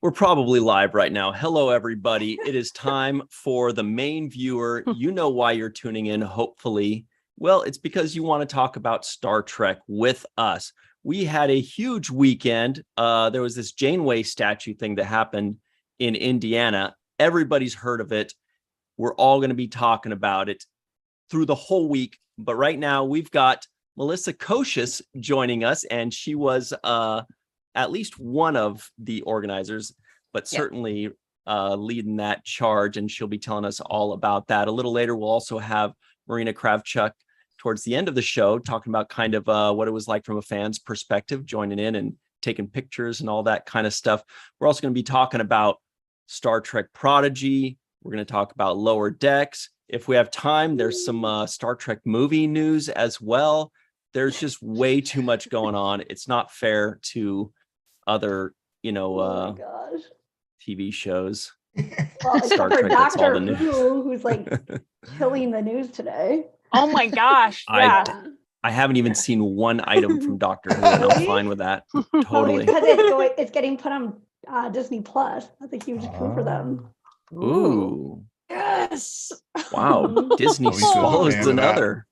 We're probably live right now. Hello, everybody. It is time for the main viewer. You know why you're tuning in, hopefully. Well, it's because you want to talk about Star Trek with us. We had a huge weekend. There was this Janeway statue thing that happened in Indiana. Everybody's heard of it. We're all going to be talking about it through the whole week. But right now, we've got Melissa Kocius joining us, and she was at least one of the organizers, but certainly leading that charge, and she'll be telling us all about that. A little later, we'll also have Marina Kravchuk towards the end of the show talking about kind of what it was like from a fan's perspective, joining in and taking pictures and all that kind of stuff. We're also going to be talking about Star Trek Prodigy. We're going to talk about Lower Decks. If we have time, there's some Star Trek movie news as well. There's just way too much going on. It's not fair to other, TV shows. Well, except for Doctor Who, who's like killing the news today. Oh my gosh! Yeah. I haven't even seen one item from Doctor Who, and I'm fine with that. Totally. Because it's getting put on Disney Plus. That's a huge coup for them. Ooh. Yes. Wow. Disney swallows another.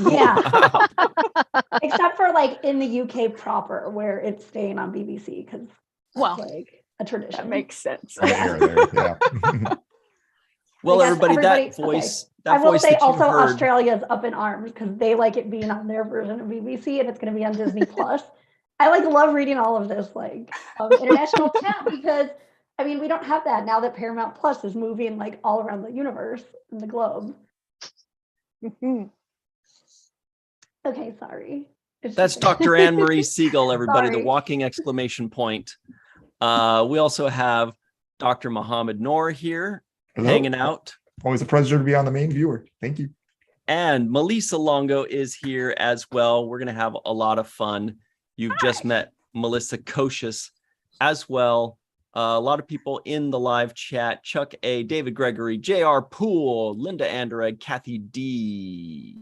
Yeah. Except for like in the UK proper, where it's staying on BBC because like a tradition. That makes sense. Yeah. Well, everybody, that voice. Okay. I will say also Australia's up in arms because they like it being on their version of BBC, and it's going to be on Disney Plus. I love reading all of this international chat because I mean we don't have that now that Paramount Plus is moving like all around the universe and the globe. Okay, sorry. That's Dr. Anne-Marie Siegel, everybody, the walking exclamation point. We also have Dr. Mohammed Noor here. Hello. Hanging out. Always a pleasure to be on the main viewer. Thank you. And Melissa Longo is here as well. We're going to have a lot of fun. You've just met Melissa Kocius as well. A lot of people in the live chat. Chuck A, David Gregory, JR Poole, Linda Anderegg, Kathy D,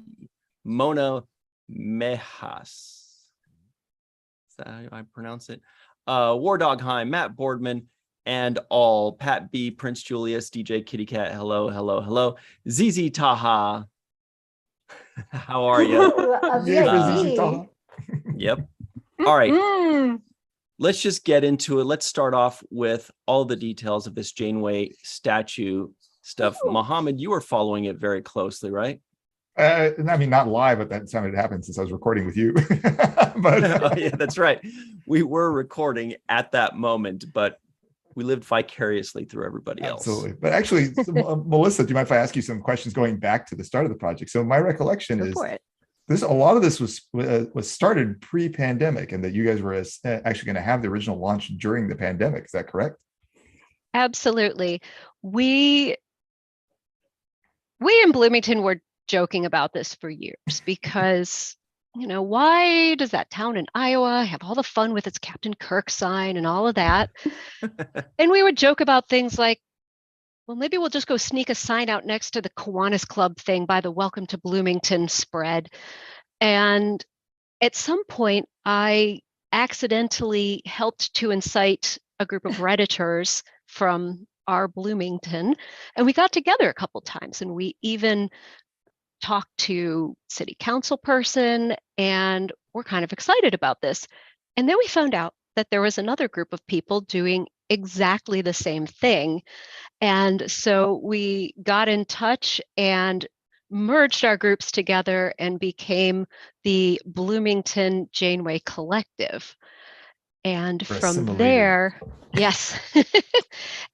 Mona Mejas. Is that how I pronounce it? War Dog Heim, Matt Boardman, and all. Pat B, Prince Julius, DJ Kitty Cat. Hello, hello, hello. ZZ Taha. How are you? ZZ Taha. Yep. All right. Let's just get into it. Let's start off with all the details of this Janeway statue stuff. Mohammed, you were following it very closely, right? I mean, not live at that time it happened since I was recording with you. But yeah, that's right. We were recording at that moment, but we lived vicariously through everybody else. Absolutely. But actually, Melissa, do you mind if I ask you some questions going back to the start of the project? So my recollection is a lot of this was started pre-pandemic, and that you guys were actually going to have the original launch during the pandemic. Is that correct? Absolutely. We in Bloomington were joking about this for years because, why does that town in Iowa have all the fun with its Captain Kirk sign and all of that? And we would joke about things like, well, maybe we'll just go sneak a sign out next to the Kiwanis Club thing by the Welcome to Bloomington spread. And at some point, I accidentally helped to incite a group of Redditors from our Bloomington, and we got together a couple times, and we even talked to city council person, and we're kind of excited about this. And then we found out that there was another group of people doing exactly the same thing. And so we got in touch and merged our groups together and became the Bloomington Janeway Collective. And from there, yes.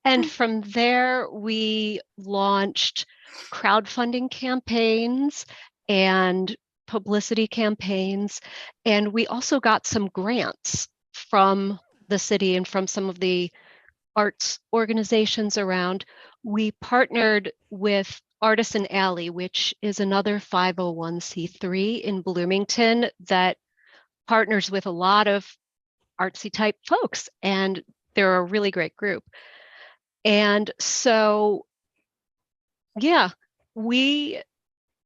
And from there, we launched crowdfunding campaigns and publicity campaigns. And we also got some grants from the city and from some of the arts organizations around. We partnered with Artisan Alley, which is another 501c3 in Bloomington that partners with a lot of artsy type folks, and they're a really great group. And so, yeah, we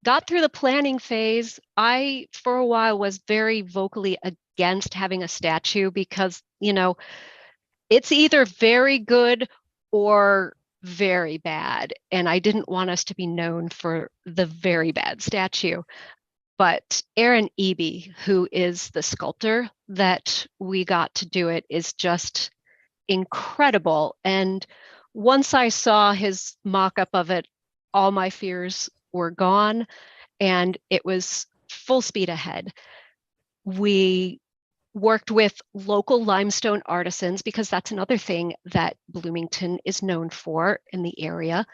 got through the planning phase. I, for a while, was very vocally against having a statue because, it's either very good or very bad. And I didn't want us to be known for the very bad statue. But Aaron Eby, who is the sculptor that we got to do it, is just incredible. And once I saw his mock-up of it, all my fears were gone and it was full speed ahead. We worked with local limestone artisans because that's another thing that Bloomington is known for in the area.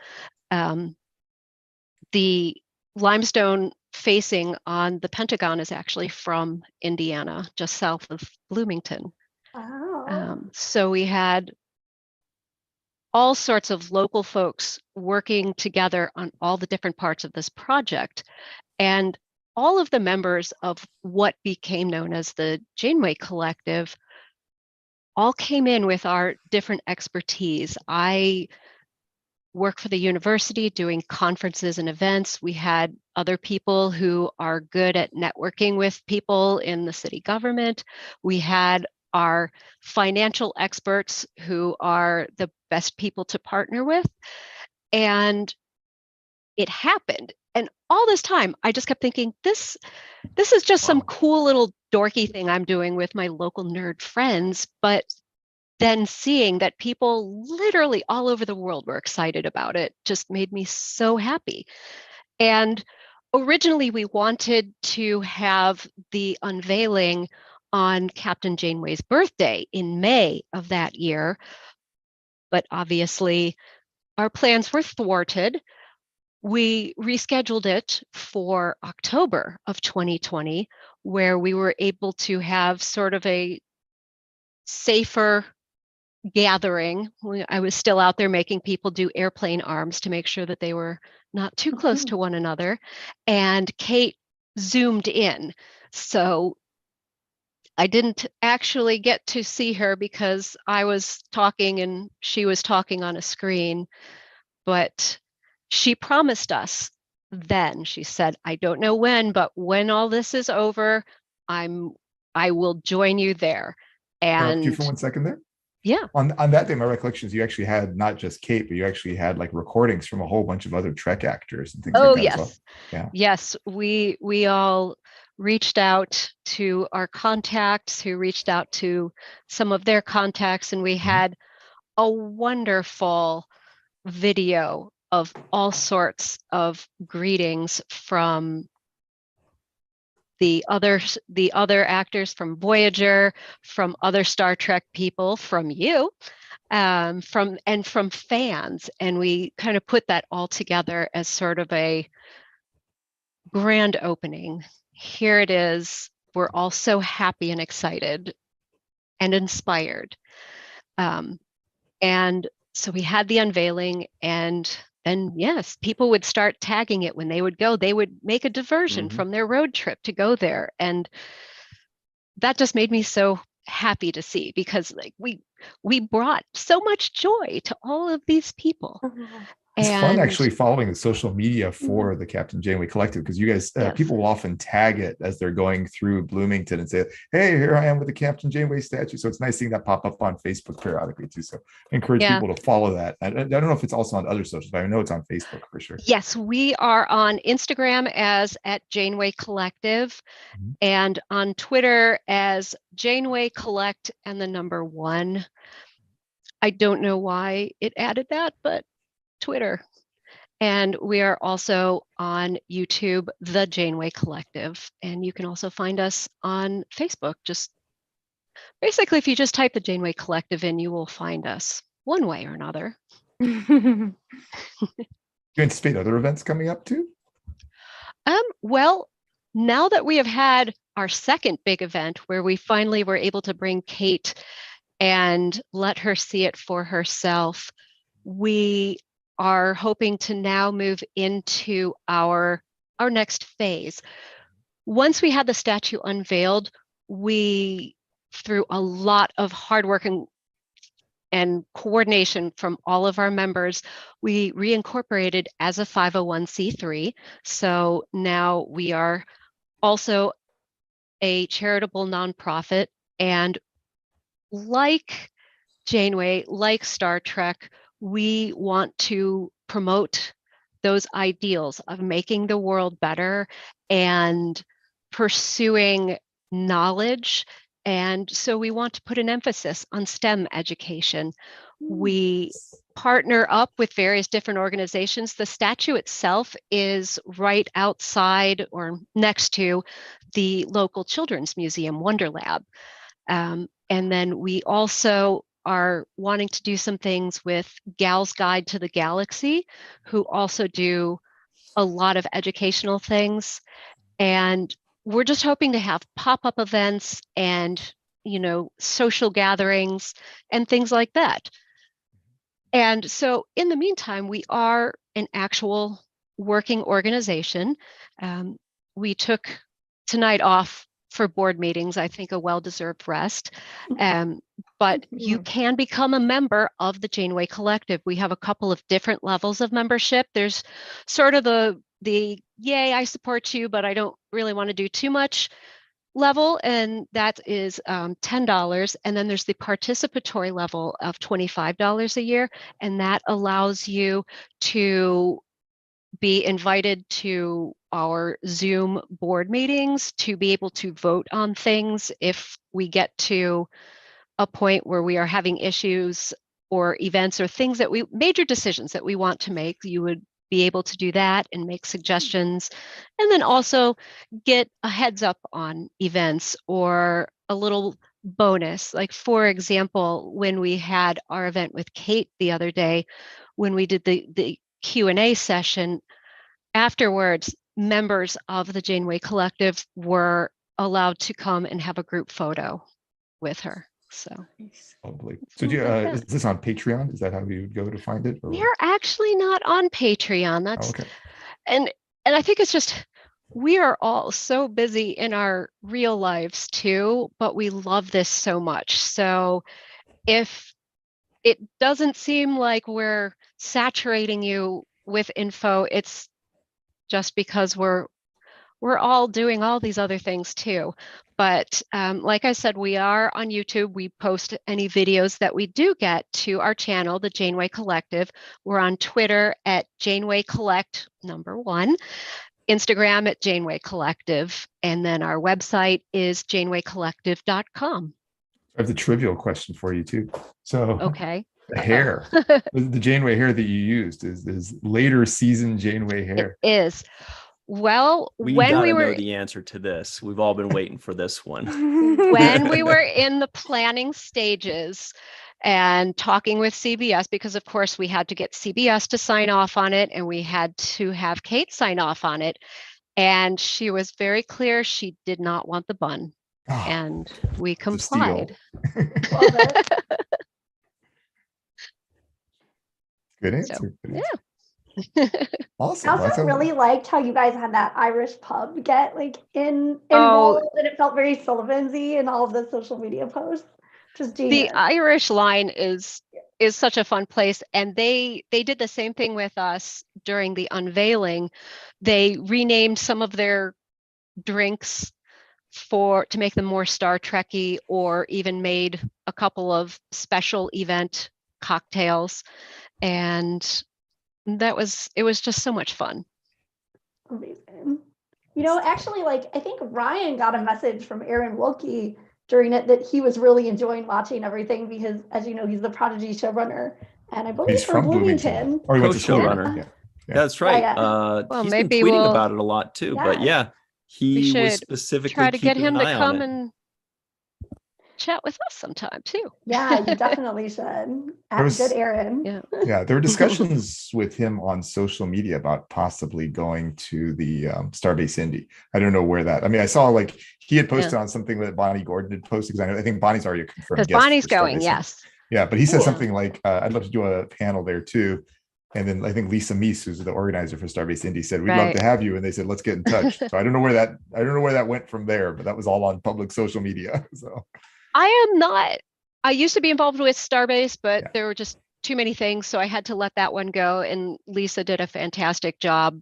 The limestone facing on the Pentagon is actually from Indiana, just south of Bloomington. Wow. So we had all sorts of local folks working together on all the different parts of this project. And all of the members of what became known as the Janeway Collective all came in with our different expertise. I work for the university doing conferences and events. We had other people who are good at networking with people in the city government. We had our financial experts who are the best people to partner with. And it happened. And all this time, I just kept thinking, this is just some cool little dorky thing I'm doing with my local nerd friends. But then seeing that people literally all over the world were excited about it just made me so happy. And originally, we wanted to have the unveiling on Captain Janeway's birthday in May of that year. But obviously, our plans were thwarted. We rescheduled it for October of 2020, where we were able to have sort of a safer gathering. I was still out there making people do airplane arms to make sure that they were not too close to one another. And Kate zoomed in. So I didn't actually get to see her because I was talking and she was talking on a screen, but she promised us then. She said, I don't know when, but when all this is over, I will join you there. And you for 1 second there. Yeah. On that day, my recollection is you actually had not just Kate, but you actually had like recordings from a whole bunch of other Trek actors and things like that. Yes. As well. Yeah. Yes. We all reached out to our contacts who reached out to some of their contacts, and we had a wonderful video of all sorts of greetings from the other actors from Voyager, from other Star Trek people, from you, from fans, and we kind of put that all together as sort of a grand opening. Here it is. We're all so happy and excited and inspired, and so we had the unveiling, and then yes, people would start tagging it when they would go. They would make a diversion from their road trip to go there. And that just made me so happy to see, because like we brought so much joy to all of these people. It's fun actually following the social media for the Captain Janeway Collective, because you guys, people will often tag it as they're going through Bloomington and say, hey, here I am with the Captain Janeway statue. So it's nice seeing that pop up on Facebook periodically too. So I encourage people to follow that. I don't know if it's also on other socials, but I know it's on Facebook for sure. Yes, we are on Instagram as @Janeway Collective and on Twitter as Janeway Collect and the number 1. I don't know why it added that, but Twitter. And we are also on YouTube, The Janeway Collective. And you can also find us on Facebook. Just basically, if you just type The Janeway Collective in, you will find us one way or another. You anticipate other events coming up too? Well, now that we have had our second big event where we finally were able to bring Kate and let her see it for herself, we are hoping to now move into our next phase. Once we had the statue unveiled, we, through a lot of hard work and coordination from all of our members, we reincorporated as a 501c3. So now we are also a charitable nonprofit, and like Janeway, like Star Trek, we want to promote those ideals of making the world better and pursuing knowledge. And so we want to put an emphasis on STEM education. We partner up with various different organizations. The statue itself is right outside or next to the local children's museum, Wonder Lab. And then we also are wanting to do some things with Gal's Guide to the Galaxy, who also do a lot of educational things. And we're just hoping to have pop-up events and, social gatherings and things like that. And so in the meantime, we are an actual working organization. We took tonight off for board meetings, I think a well-deserved rest. But you can become a member of the Janeway Collective. We have a couple of different levels of membership. There's sort of the yay, I support you, but I don't really want to do too much level, and that is $10. And then there's the participatory level of $25 a year, and that allows you to be invited to our Zoom board meetings, to be able to vote on things if we get to a point where we are having issues or events or things that major decisions that we want to make. You would be able to do that and make suggestions, and then also get a heads up on events or a little bonus. Like, for example, when we had our event with Kate the other day, when we did the Q&A session, afterwards, members of the Janeway Collective were allowed to come and have a group photo with her. So, probably. So is this on Patreon? Is that how you would go to find it? Or? We're actually not on Patreon. That's okay. And I think it's just, we are all so busy in our real lives too, but we love this so much. So if it doesn't seem like we're saturating you with info, it's just because we're all doing all these other things too. But like I said, we are on YouTube. We post any videos that we do get to our channel, the Janeway Collective. We're on Twitter at Janeway Collect #1, Instagram at Janeway Collective, and then our website is janewaycollective.com. I have the trivial question for you too. So okay. The hair, the Janeway hair that you used is later season Janeway hair. It is. Well, we when we were know the answer to this, we've all been waiting for this one. When we were in the planning stages and talking with CBS, because of course we had to get CBS to sign off on it, and we had to have Kate sign off on it. And she was very clear she did not want the bun. Oh, and we complied. Good answer. So, good answer. yeah. Awesome. I also really liked how you guys had that Irish pub get involved, and it felt very Sullivan-y in all of the social media posts. Just genius. The Irish line is such a fun place, and they did the same thing with us during the unveiling. They renamed some of their drinks to make them more Star Trek-y, or even made a couple of special event cocktails, and it was just so much fun. Amazing. Actually, I think Ryan got a message from Aaron Wilkie during it that he was really enjoying watching everything because, as you know, he's the Prodigy showrunner, and I believe he's from Bloomington. Or he went to showrunner. Yeah. That's right. Yeah. Well, he's maybe been tweeting about it a lot too. Yeah. But yeah, we he should was specifically try to get keeping him an to eye come on it. and chat with us sometime too. Yeah, you definitely should. Good Aaron. Yeah, there were discussions with him on social media about possibly going to the Starbase Indy. I don't know where that. I mean, I saw he had posted on something that Bonnie Gordon had posted, because I think Bonnie's already confirmed. Because Bonnie's going, yes. Yeah, but he said something like, "I'd love to do a panel there too." And then I think Lisa Meese, who's the organizer for Starbase Indy, said, "We'd love to have you." And they said, "Let's get in touch." So I don't know where that went from there, but that was all on public social media. So I used to be involved with Starbase, but there were just too many things, so I had to let that one go. And Lisa did a fantastic job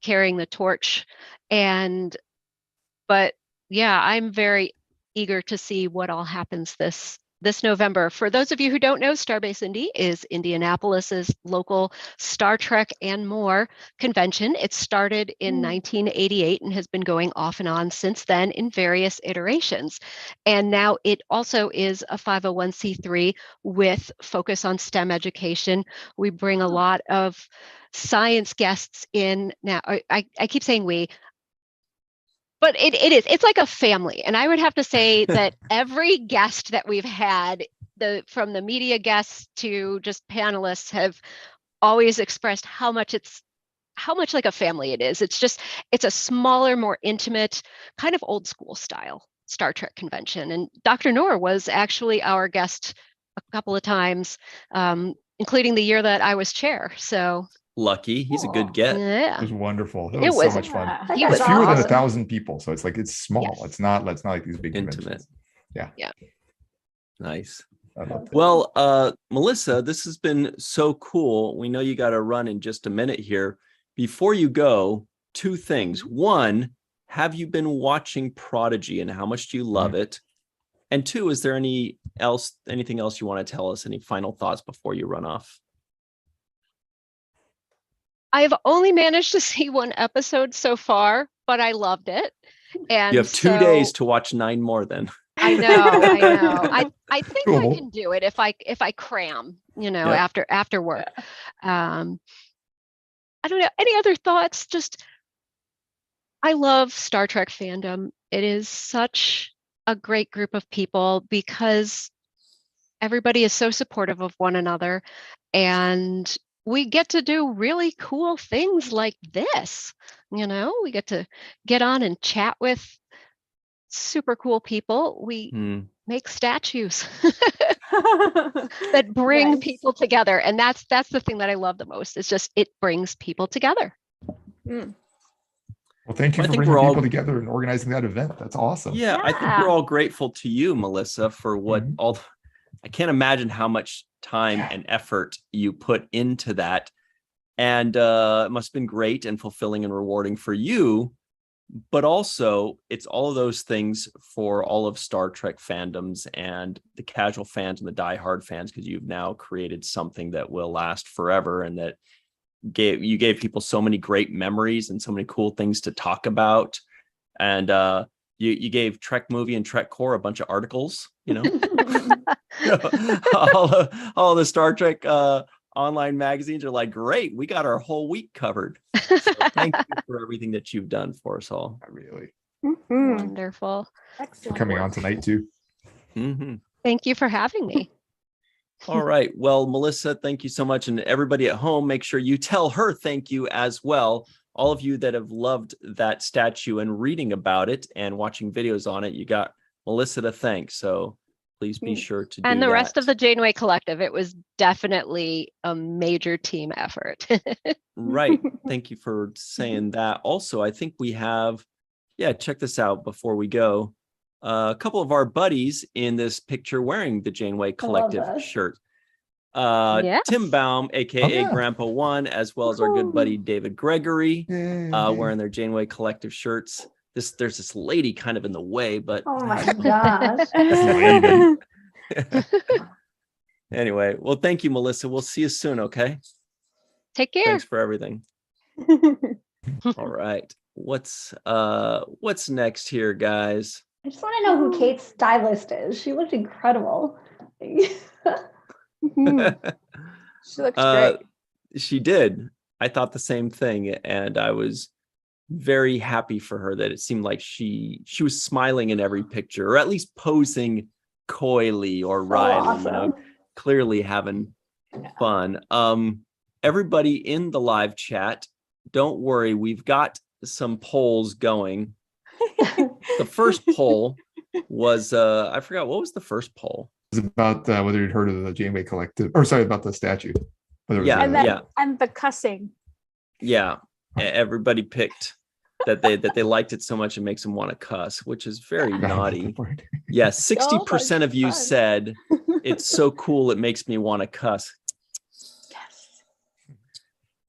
carrying the torch. But yeah, I'm very eager to see what all happens this this November. For those of you who don't know, Starbase Indy is Indianapolis's local Star Trek and more convention. It started in 1988 and has been going off and on since then in various iterations. And now it also is a 501c3 with focus on STEM education. We bring a lot of science guests in. Now, I keep saying we, but it's like a family. And I would have to say that every guest that we've had, from the media guests to just panelists, have always expressed how much like a family it is. It's a smaller, more intimate, kind of old school style Star Trek convention. And Dr. Noor was actually our guest a couple of times, including the year that I was chair. So lucky. He's a good get. yeah, It was wonderful. It was so much fun. He was It's fewer than awesome. 1,000 people, so it's like it's small. Yes. It's not like these big Intimate. conventions. Yeah. Nice. I loved it. Well, Melissa, this has been so cool. We know you got to run in just a minute here. Before you go, two things. One, have you been watching Prodigy and how much do you love it? And two, is there anything else you want to tell us? Any final thoughts before you run off? I've only managed to see one episode so far, but I loved it. And You have 2 days to watch 9 more then. I know. I think Cool. I can do it if I cram, Yeah. after work. I don't know. Any other thoughts? Just, I love Star Trek fandom. It is such a great group of people because everybody is so supportive of one another, and we get to do really cool things like this. We get to get on and chat with super cool people. We make statues that bring Nice. people together. And that's the thing that I love the most. It's just, it brings people together. Well, thank you I for think bringing we're all- people together and organizing that event. That's awesome. Yeah, I think we're all grateful to you, Melissa, for what I can't imagine how much time and effort you put into that. And it must have been great and fulfilling and rewarding for you. But also, it's all of those things for all of Star Trek fandoms and the casual fans and the diehard fans, because you've now created something that will last forever, and that you gave people so many great memories and so many cool things to talk about. And you gave Trek Movie and Trek Core a bunch of articles, all the Star Trek online magazines are like, great, we got our whole week covered. So thank you for everything that you've done for us all. Really. Wonderful. For coming on tonight too. Thank you for having me. All right. Well, Melissa, thank you so much. And everybody at home, make sure you tell her thank you as well. All of you that have loved that statue and reading about it and watching videos on it, you got Melissa to thank. So please be sure to do that. And the rest of the Janeway Collective, it was definitely a major team effort. Right. Thank you for saying that. Also, I think we have, check this out before we go. A couple of our buddies in this picture wearing the Janeway Collective shirt. Tim Baum, aka Grandpa One, as well as our good buddy David Gregory, wearing their Janeway Collective shirts. There's this lady kind of in the way, but oh my gosh. Anyway, well, thank you, Melissa. We'll see you soon. Okay. Take care. Thanks for everything. All right. What's next here, guys? I just want to know who Kate's stylist is. She looked incredible. She looks great. She did. I thought the same thing, and I was very happy for her that it seemed like she was smiling in every picture, or at least posing coyly or wryly, awesome. Clearly having fun. Everybody in the live chat, don't worry, we've got some polls going. The first poll was I forgot, what was the first poll? It was about whether you'd heard of the Janeway Collective, or sorry, about the statue. And the cussing. Yeah, everybody picked that they liked it so much it makes them want to cuss, which is very naughty. Yeah, 60% of you said it's so cool it makes me want to cuss. Yes.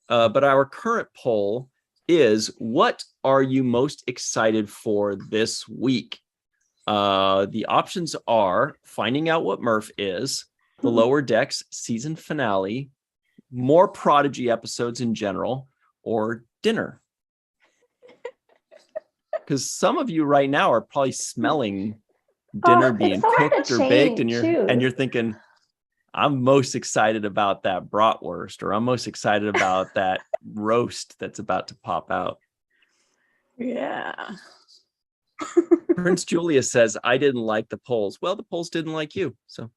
But our current poll is, what are you most excited for this week? The options are Finding Out What Murph Is, the Lower Decks season finale, more Prodigy episodes in general, or dinner. Because some of you right now are probably smelling dinner being cooked or baked, and you're thinking, I'm most excited about that bratwurst, or I'm most excited about that roast that's about to pop out. Yeah. Prince Julius says, I didn't like the polls. Well, the polls didn't like you. So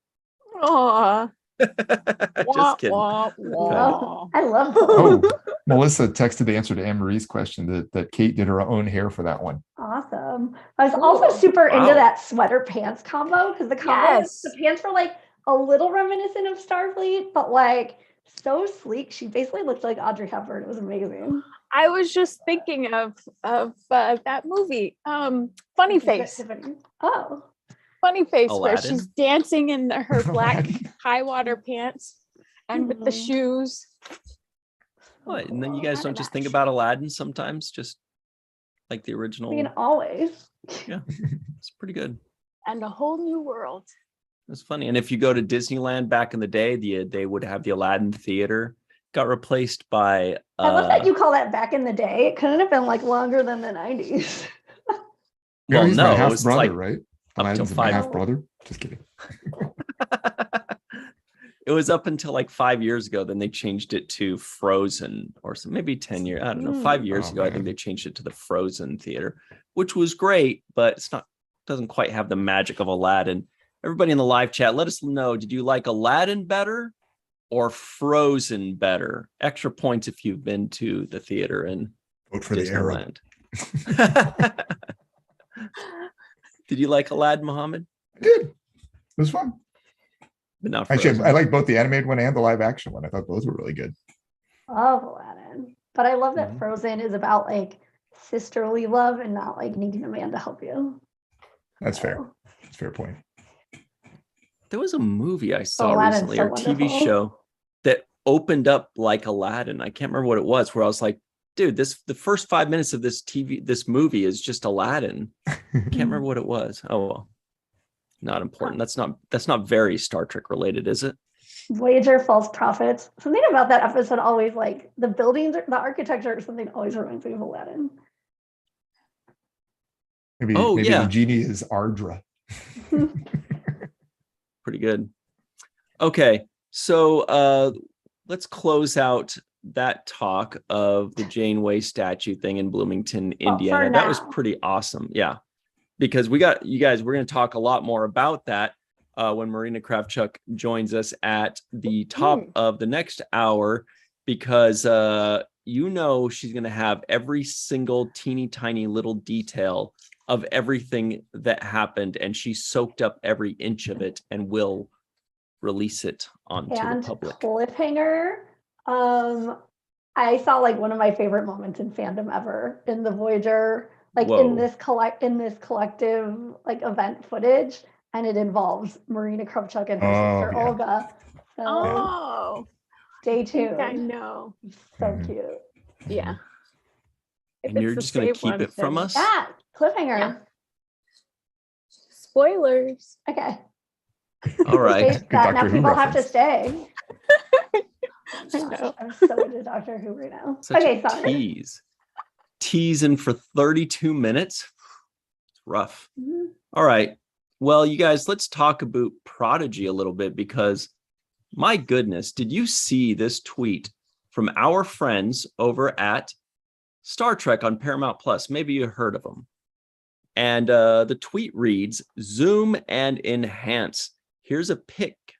Aw. just kidding. I love Oh, Melissa texted the answer to Anne-Marie's question that Kate did her own hair for that one. Awesome. I was also super into that sweater pants combo, because the pants were like a little reminiscent of Starfleet, but like so sleek. She basically looked like Audrey Hepburn. It was amazing. I was just thinking of that movie, Funny Face. Oh, Funny Face, Aladdin? where she's dancing in her black high water pants and with the shoes. What? And then you guys don't just think about Aladdin sometimes, just like the original? I mean, always. Yeah, it's pretty good. And a whole new world. It's funny. And if you go to Disneyland back in the day, they would have the Aladdin Theater. Got replaced by I love that you call that back in the day. It couldn't have been like longer than the 90s. Well, he's my it half was brother, like right? up till Aladdin's my 5. half brother. Just kidding. It was up until like 5 years ago. Then they changed it to Frozen, or maybe 10 years. I don't know. 5 years ago, I think they changed it to the Frozen Theater, which was great, but doesn't quite have the magic of Aladdin. Everybody in the live chat, let us know. Did you like Aladdin better or Frozen better? Extra points if you've been to the theater in Vote for Disneyland. Did you like Aladdin, Mohammed? I did. It was fun. But not Actually, Frozen. I like both the animated one and the live action one. I thought both were really good. Love Aladdin. But I love that Frozen is about like sisterly love and not like needing a man to help you. That's fair. That's a fair point. There was a movie I saw Aladdin's recently, so or TV wonderful. show that opened up like Aladdin. I can't remember what it was, where I was like, dude, the first 5 minutes of this movie is just Aladdin. Can't remember what it was. Oh well. Not important. That's not very Star Trek related, is it? Voyager, False Prophets. Something about that episode always, like the buildings, the architecture or something, always reminds me of Aladdin. Maybe the genie is Ardra. Pretty good. Okay, so let's close out that talk of the Janeway statue thing in Bloomington, Indiana. That was pretty awesome. Yeah, because we got you guys. We're going to talk a lot more about that when Marina Kravchuk joins us at the top of the next hour, because she's going to have every single teeny tiny little detail of everything that happened, and she soaked up every inch of it and will release it onto the public. Cliffhanger. I saw like one of my favorite moments in fandom ever in the Voyager, like in this collective like event footage, and it involves Marina Kravchuk and her sister Olga. So stay tuned. I know. So cute. Yeah. And you're just going to keep it from us? Yeah. Cliffhanger. Yeah. Spoilers. Okay. All right. Now people have to stay. I know. I'm so into Doctor Who right now. Such okay, a sorry. Teasing for 32 minutes. It's rough. Mm-hmm. All right. Well, you guys, let's talk about Prodigy a little bit, because my goodness, did you see this tweet from our friends over at Star Trek on Paramount Plus? Maybe you heard of them. And the tweet reads, "Zoom and enhance. Here's a peek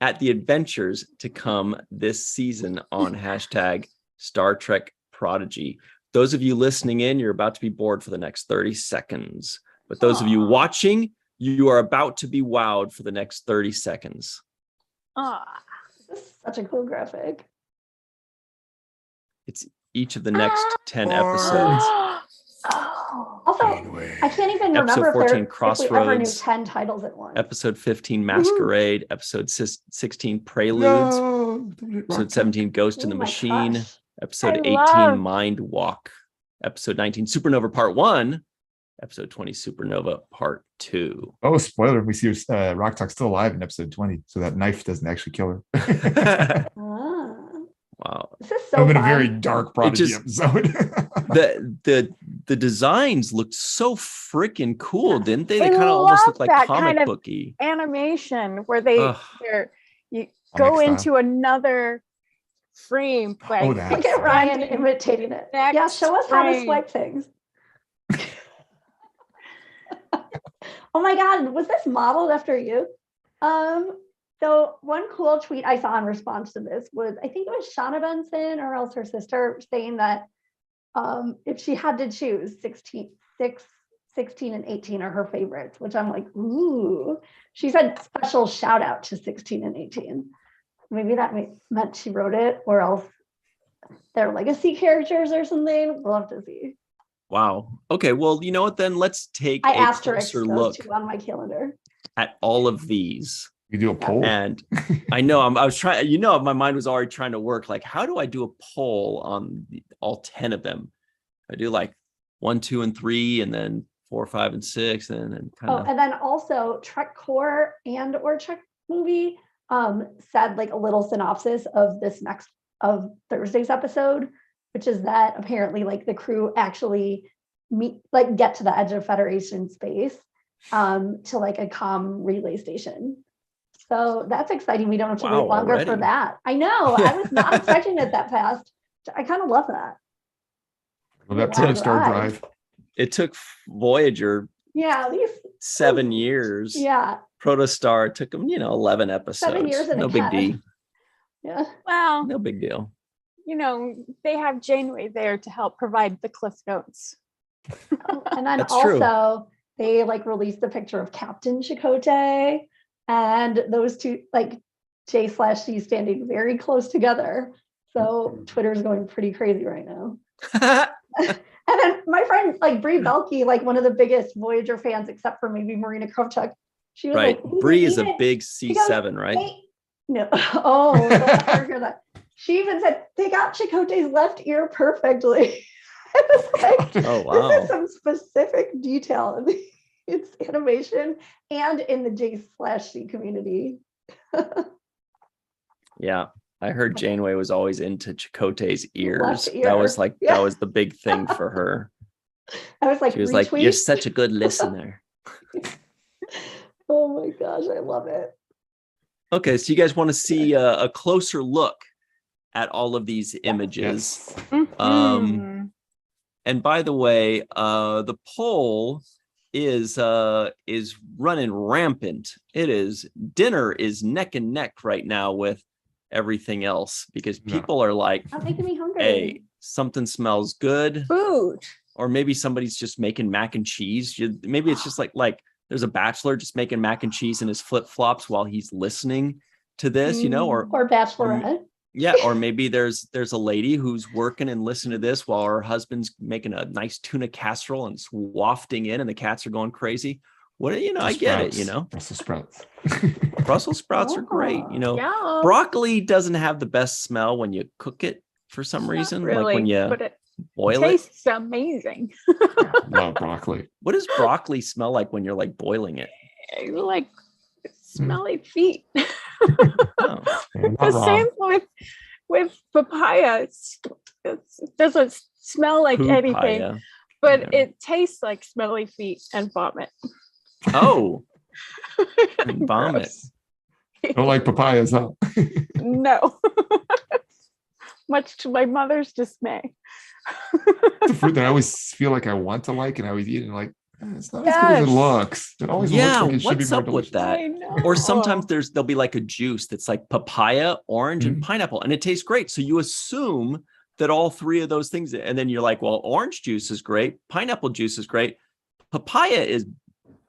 at the adventures to come this season on hashtag Star Trek Prodigy." Those of you listening in, you're about to be bored for the next 30 seconds. But those of you watching, you are about to be wowed for the next 30 seconds. This is such a cool graphic. It's each of the next 10 episodes. Also, I can't even remember if we ever knew 10 titles at once. Episode 15, Masquerade. Episode 16, Preludes. Episode 17, Ghost in the Machine. Gosh. Episode 18, Mind Walk. Episode 19, Supernova Part 1. episode 20 Supernova Part 2. Oh, spoiler. We see Rock Talk's still alive in episode 20, so that knife doesn't actually kill her. Wow. This is so I've been fun. a very dark Prodigy episode. The designs looked so freaking cool, didn't they? They I kind of almost love look like that comic kind of booky. animation where Ugh. you Comic go style. into another frame. Oh, that. Look at Ryan imitating it. Yeah, Next show us how to frame. swipe things. Oh my God, was this modeled after you? So one cool tweet I saw in response to this was, I think it was Shauna Benson or else her sister saying that if she had to choose 16 and 18 are her favorites, which I'm like, ooh. She said special shout out to 16 and 18. Maybe that meant she wrote it, or else they're legacy characters or something. We'll have to see. Wow. Okay. Well, you know what? Then let's take I a asterisk closer those look two on my calendar. at all of these. You do a poll. And I know I was trying, my mind was already trying to work. Like, how do I do a poll on all 10 of them? I do like 1, 2, and 3, and then 4, 5, and 6, and then kind of. And then also Trek Core or Trek movie said like a little synopsis of Thursday's episode, which is that apparently like the crew actually get to the edge of Federation space to like a comm relay station. So that's exciting. We don't have to wait longer already? for that. I know. I was not expecting it that fast. I kind of love that. Well, that Yeah. Protostar drive. It took Voyager Yeah, these 7 years. yeah. Protostar took them, 11 episodes. 7 years and no a big half. deal. Yeah. Well, No big deal. they have Janeway there to help provide the Cliff Notes. And then That's true. also they like released the picture of Captain Chakotay and those two like J/C standing very close together. So Twitter's going pretty crazy right now. And then my friend like Brie Belke, like one of the biggest Voyager fans, except for maybe Marina Krovchuk, she was Right. like, Brie is a even- big she goes, C7, right? "Hey," no, oh, don't ever hear that. She even said they got Chakotay's left ear perfectly. It's like, Oh, this wow. is some specific detail in its animation and in the J/C community. Yeah. I heard Janeway was always into Chakotay's ears. ear. That was like, Yeah. that was the big thing for her. I was like, She was like, retweet. you're such a good listener. Oh my gosh, I love it. Okay. So you guys want to see a closer look at all of these images. Mhm. And by the way, the poll is running rampant. Dinner is neck and neck right now with everything else because No. people are like, Not making me hungry. hey, something smells good. Food. Or maybe somebody's just making mac and cheese. Maybe it's just like there's a bachelor just making mac and cheese in his flip-flops while he's listening to this, or Bachelorette. yeah, or maybe there's a lady who's working and listening to this while her husband's making a nice tuna casserole and it's wafting in and the cats are going crazy. I get it, Brussels sprouts. Brussels sprouts are great. Yeah. Broccoli doesn't have the best smell when you cook it for some reason, like when you but it boil it. tastes amazing. Love broccoli. What does broccoli smell like when you're like boiling it? Like smelly feet. Yeah, Oh, not The wrong. same with papaya. It doesn't smell like anything, papaya. but Yeah. it tastes like smelly feet and vomit. Oh, and vomit. Gross. Don't like papayas, huh? No. Much to my mother's dismay. It's a fruit that I always feel like I want to like, and I always eat it and like, it's not as good as it Yes. looks. It always Yeah, looks like it should be what's more up with delicious. that? I know. Or sometimes there'll be like a juice that's like papaya, orange, and pineapple, and it tastes great. So you assume that all three of those things, and then you're like, well, orange juice is great, pineapple juice is great, papaya is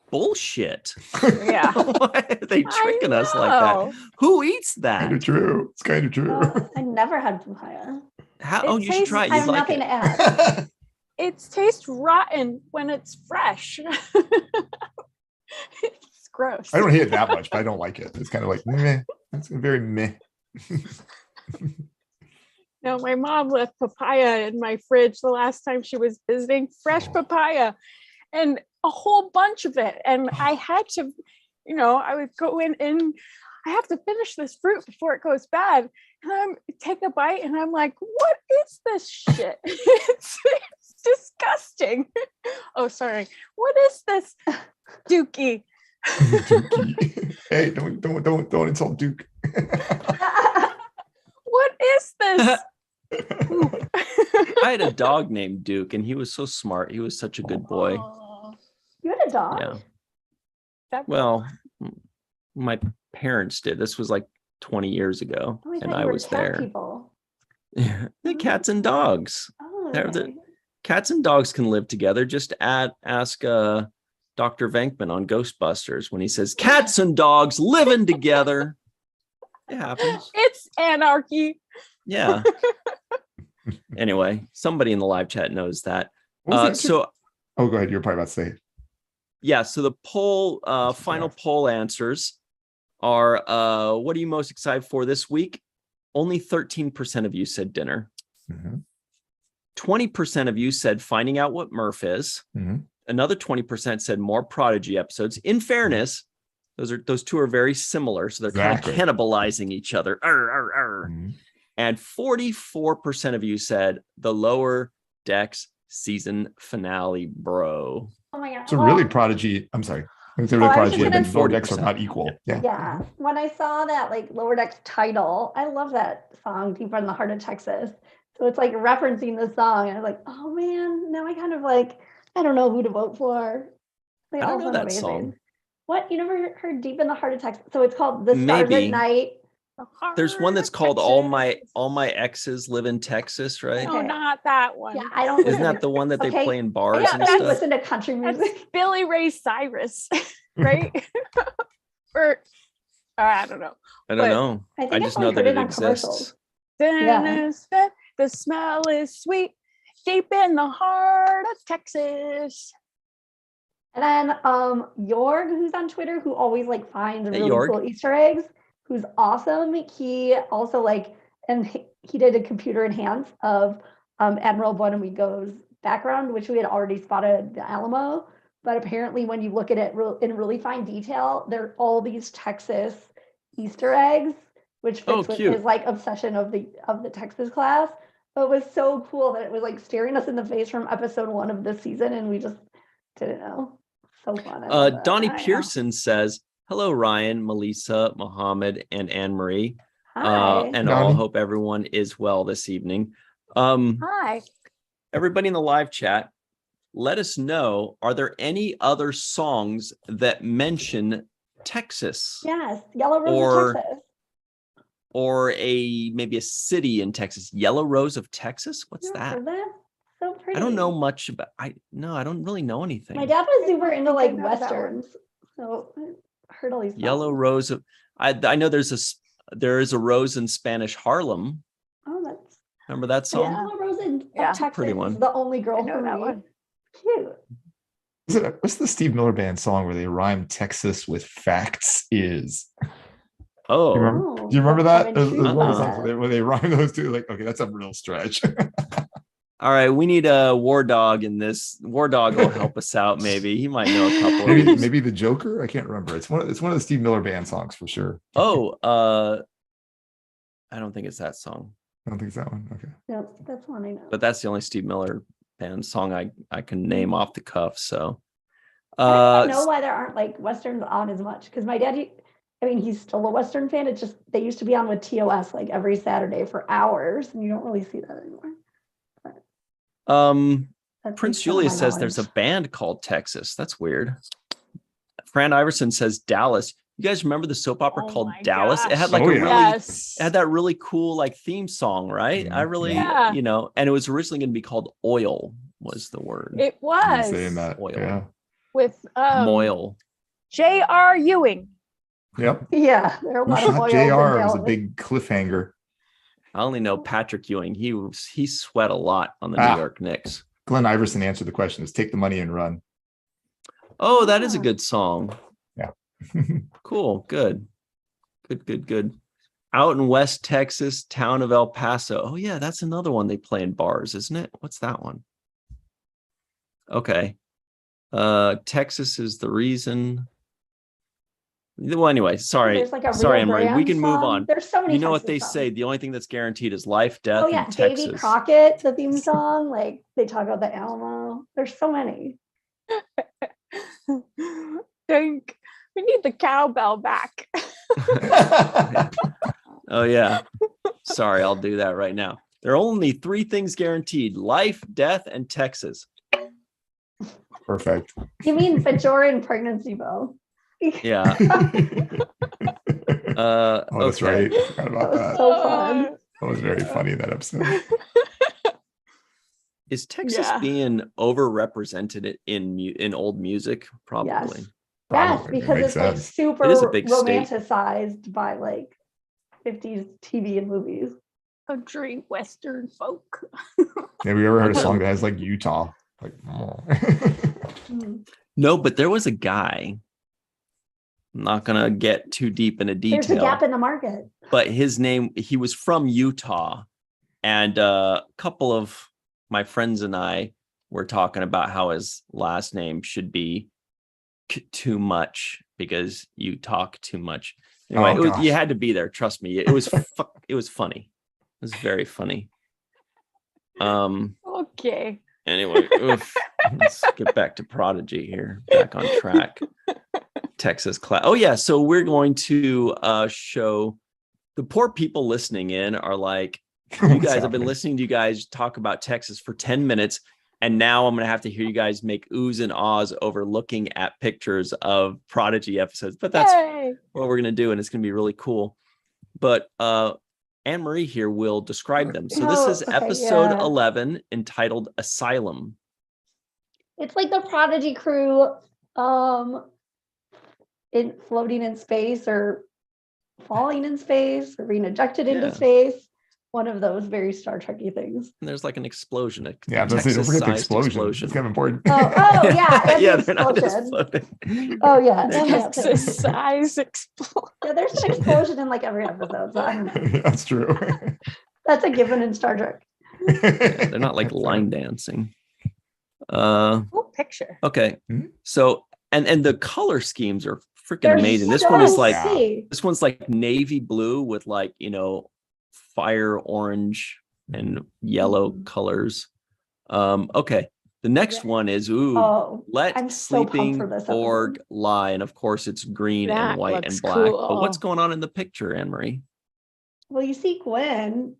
bullshit. Yeah. Why are they tricking us like that? know. Who eats Kind of that? true. It's kind of true. I never had papaya. How? It Oh, you should tastes- try it. I You'd have like nothing it. to add. It tastes rotten when it's fresh. It's gross. I don't hate it that much, but I don't like it. It's kind of like meh. It's very meh. No, my mom left papaya in my fridge the last time she was visiting, fresh papaya. and a whole bunch of it. And I had to, I would go in and I have to finish this fruit before it goes bad. And I'm take a bite and I'm like, what is this shit? It's disgusting. Oh, sorry. What is this, Dookie? Dookie. Hey, don't insult Duke. What is this? I had a dog named Duke, and he was so smart. He was such a good boy. Oh, You had a dog? Yeah. that- Well, my parents did. This was like 20 years ago, Oh, I and thought I you were was cat there. People. The cats and dogs. Oh, They're the- okay. Cats and dogs can live together. Just ask Dr. Venkman on Ghostbusters when he says cats and dogs living together. It happens. It's anarchy. Yeah. Anyway, somebody in the live chat knows that. What was the answer? So Oh, go ahead. You're probably about to say it. yeah, so the poll, final poll answers are what are you most excited for this week? Only 13% of you said dinner. Mhm. 20% of you said finding out what Murph is. Mhm. Another 20% said more Prodigy episodes. In fairness, those two are very similar, so they're Exactly. kind of cannibalizing each other. Arr, arr, arr. Mhm. And 44% of you said the Lower Decks season finale, bro. Oh my god. So really, Prodigy. I'm sorry. It's really Oh, I was Prodigy just and gonna- Lower Decks are 40%. not equal. Yeah. Yeah. When I saw that like Lower Decks title, I love that song, Deeper in the Heart of Texas. So it's like referencing the song. And I was like, oh man, now I kind of like, I don't know who to vote for. They I don't all know sound that amazing. song. What? You never heard Deep in the Heart of Texas? So it's called The Stars Maybe. at Night. There's one that's called All My Exes Live in Texas, right? No, Okay. not that one. Yeah, I don't Isn't listen that to, the one that they Okay. play in bars I and don't stuff? listen to country That's music. Billy Ray Cyrus, right? Or I don't know. I don't but- know. I think I I've just only know that heard it it on exists. commercials. Then the smell is sweet, deep in the heart of Texas. And then Jorg, who's on Twitter, who always like finds Hey, really Jorg. cool Easter eggs, who's awesome. He also he did a computer enhance of Admiral Buenamigo's background, which we had already spotted the Alamo. But apparently, when you look at it in really fine detail, there are all these Texas Easter eggs, which fits with cute. his like obsession of the Texas class. But it was so cool that it was like staring us in the face from episode 1 of this season, and we just didn't know. So fun. I love that. Donnie I know. Pearson says, hello, Ryan, Melissa, Mohammed, and Anne-Marie. Hi. And all Donnie. hope everyone is well this evening. Hi. Everybody in the live chat, let us know, are there any other songs that mention Texas Yes, Yellow Rose Or- of Texas. or maybe a city in Texas? Yellow Rose of Texas? What's You that? remember that? So pretty. I don't know much about. I don't really know anything. My dad was super into like think I know that one. westerns, so I heard all these. Yellow songs. Rose of. I know there is a rose in Spanish Harlem. Oh, that's Remember that song? Yellow Rose in Yeah. Texas. Pretty one. Is the only girl I know for that me. one. Cute. What's the Steve Miller Band song where they rhyme Texas with facts is? Oh, You remember? Oh, Do you remember that's that? so There's one of the intriguing. songs where they rhyme those two. Like, okay, that's a real stretch. all right. We need a War Dog in this. War Dog will help us out. Maybe he might know a couple of maybe these. maybe the Joker. I can't remember. It's one of the Steve Miller Band songs for sure. Oh, I don't think it's that song, I don't think it's that one. Okay. No, that's one I know. but that's the only Steve Miller Band song I can name off the cuff. So, I don't know why there aren't like westerns on as much because my dad. He's still a western fan. It's just they used to be on with TOS like every Saturday for hours, and you don't really see that anymore. That's Prince like some of Julius my says there's a knowledge. band called Texas. That's weird. Fran Iverson says Dallas. You guys remember the soap opera Oh called my Dallas? It had gosh. like Oh, a yeah. really Yes. it had that really cool like theme song, right? I Mhm. really, Yeah. and it was originally going to be called Oil was the word. It I'm was saying that. Oil. Yeah. with Moil. J.R. Ewing. Yep. Yeah, there are a Who lot of shot oils JR? in It was a Dallas. big cliffhanger. I only know Patrick Ewing. He sweat a lot on the Ah. New York Knicks. Glenn Iverson answered the question: is take the money and run. Oh, that is a Ah. good song. Yeah. Cool. Good. Good. Out in West Texas, town of El Paso. Oh, yeah, that's another one they play in bars, isn't it? What's that one? Okay. Texas is the reason. Well, anyway, sorry. There's like a Sorry, Real Anne-Marie. We Brand can move song. on. There's so many. You know what they Texas songs. say? The only thing that's guaranteed is life, death, Oh yeah, and Davy Texas. Crockett, the theme song. Like they talk about the Alamo. There's so many. Think we need the cowbell back. Oh yeah. Sorry, I'll do that right now. There are only 3 things guaranteed: life, death, and Texas. Perfect. You mean Bajoran pregnancy bow? Yeah. Oh, that's okay. right. I forgot about That was that. so fun. That was very funny, that episode. Is Texas Yeah. being overrepresented in old music? Probably. Yes. Yes, Probably. It because makes it's like sense. super It is a big state. romanticized by like 50s TV and movies. Country western folk. Have you ever heard a song that has like Utah? Like, oh. No, but there was a guy. I'm not gonna get too deep into detail. There's a gap in the market. But his name, he was from Utah, and a couple of my friends and I were talking about how his last name should be too much because you talk too much. Anyway, you had to be there. Trust me. It was it was funny. It was very funny. Okay. Anyway, let's get back to Prodigy here. Back on track. Texas class. Oh yeah, so we're going to show the poor people listening in are like, you guys have been listening to you guys talk about Texas for 10 minutes, and now I'm gonna have to hear you guys make oohs and ahs over looking at pictures of Prodigy episodes. But that's what we're gonna do, and it's gonna be really cool. But Anne-Marie here will describe them. So this is episode 11 entitled Asylum. It's like the Prodigy crew in floating in space or falling in space or being ejected into space. One of those very Star Trek-y things. And there's like an explosion. Don't forget the explosion. It's kind of important. Oh yeah. Yeah, they're not exploding. Oh yeah. Texas size explosion. Yeah, there's an explosion in like every episode. So that's true. That's a given in Star Trek. Yeah, they're not like line dancing. Cool picture. Okay. So and the color schemes are freaking They're amazing. This so one is like sick. this one's like navy blue with like, fire orange and yellow colors. Okay. The next one is Let Sleeping Borg Lie. And of course it's green and white and black. Cool. But what's going on in the picture, Anne-Marie? Well, you see Gwen,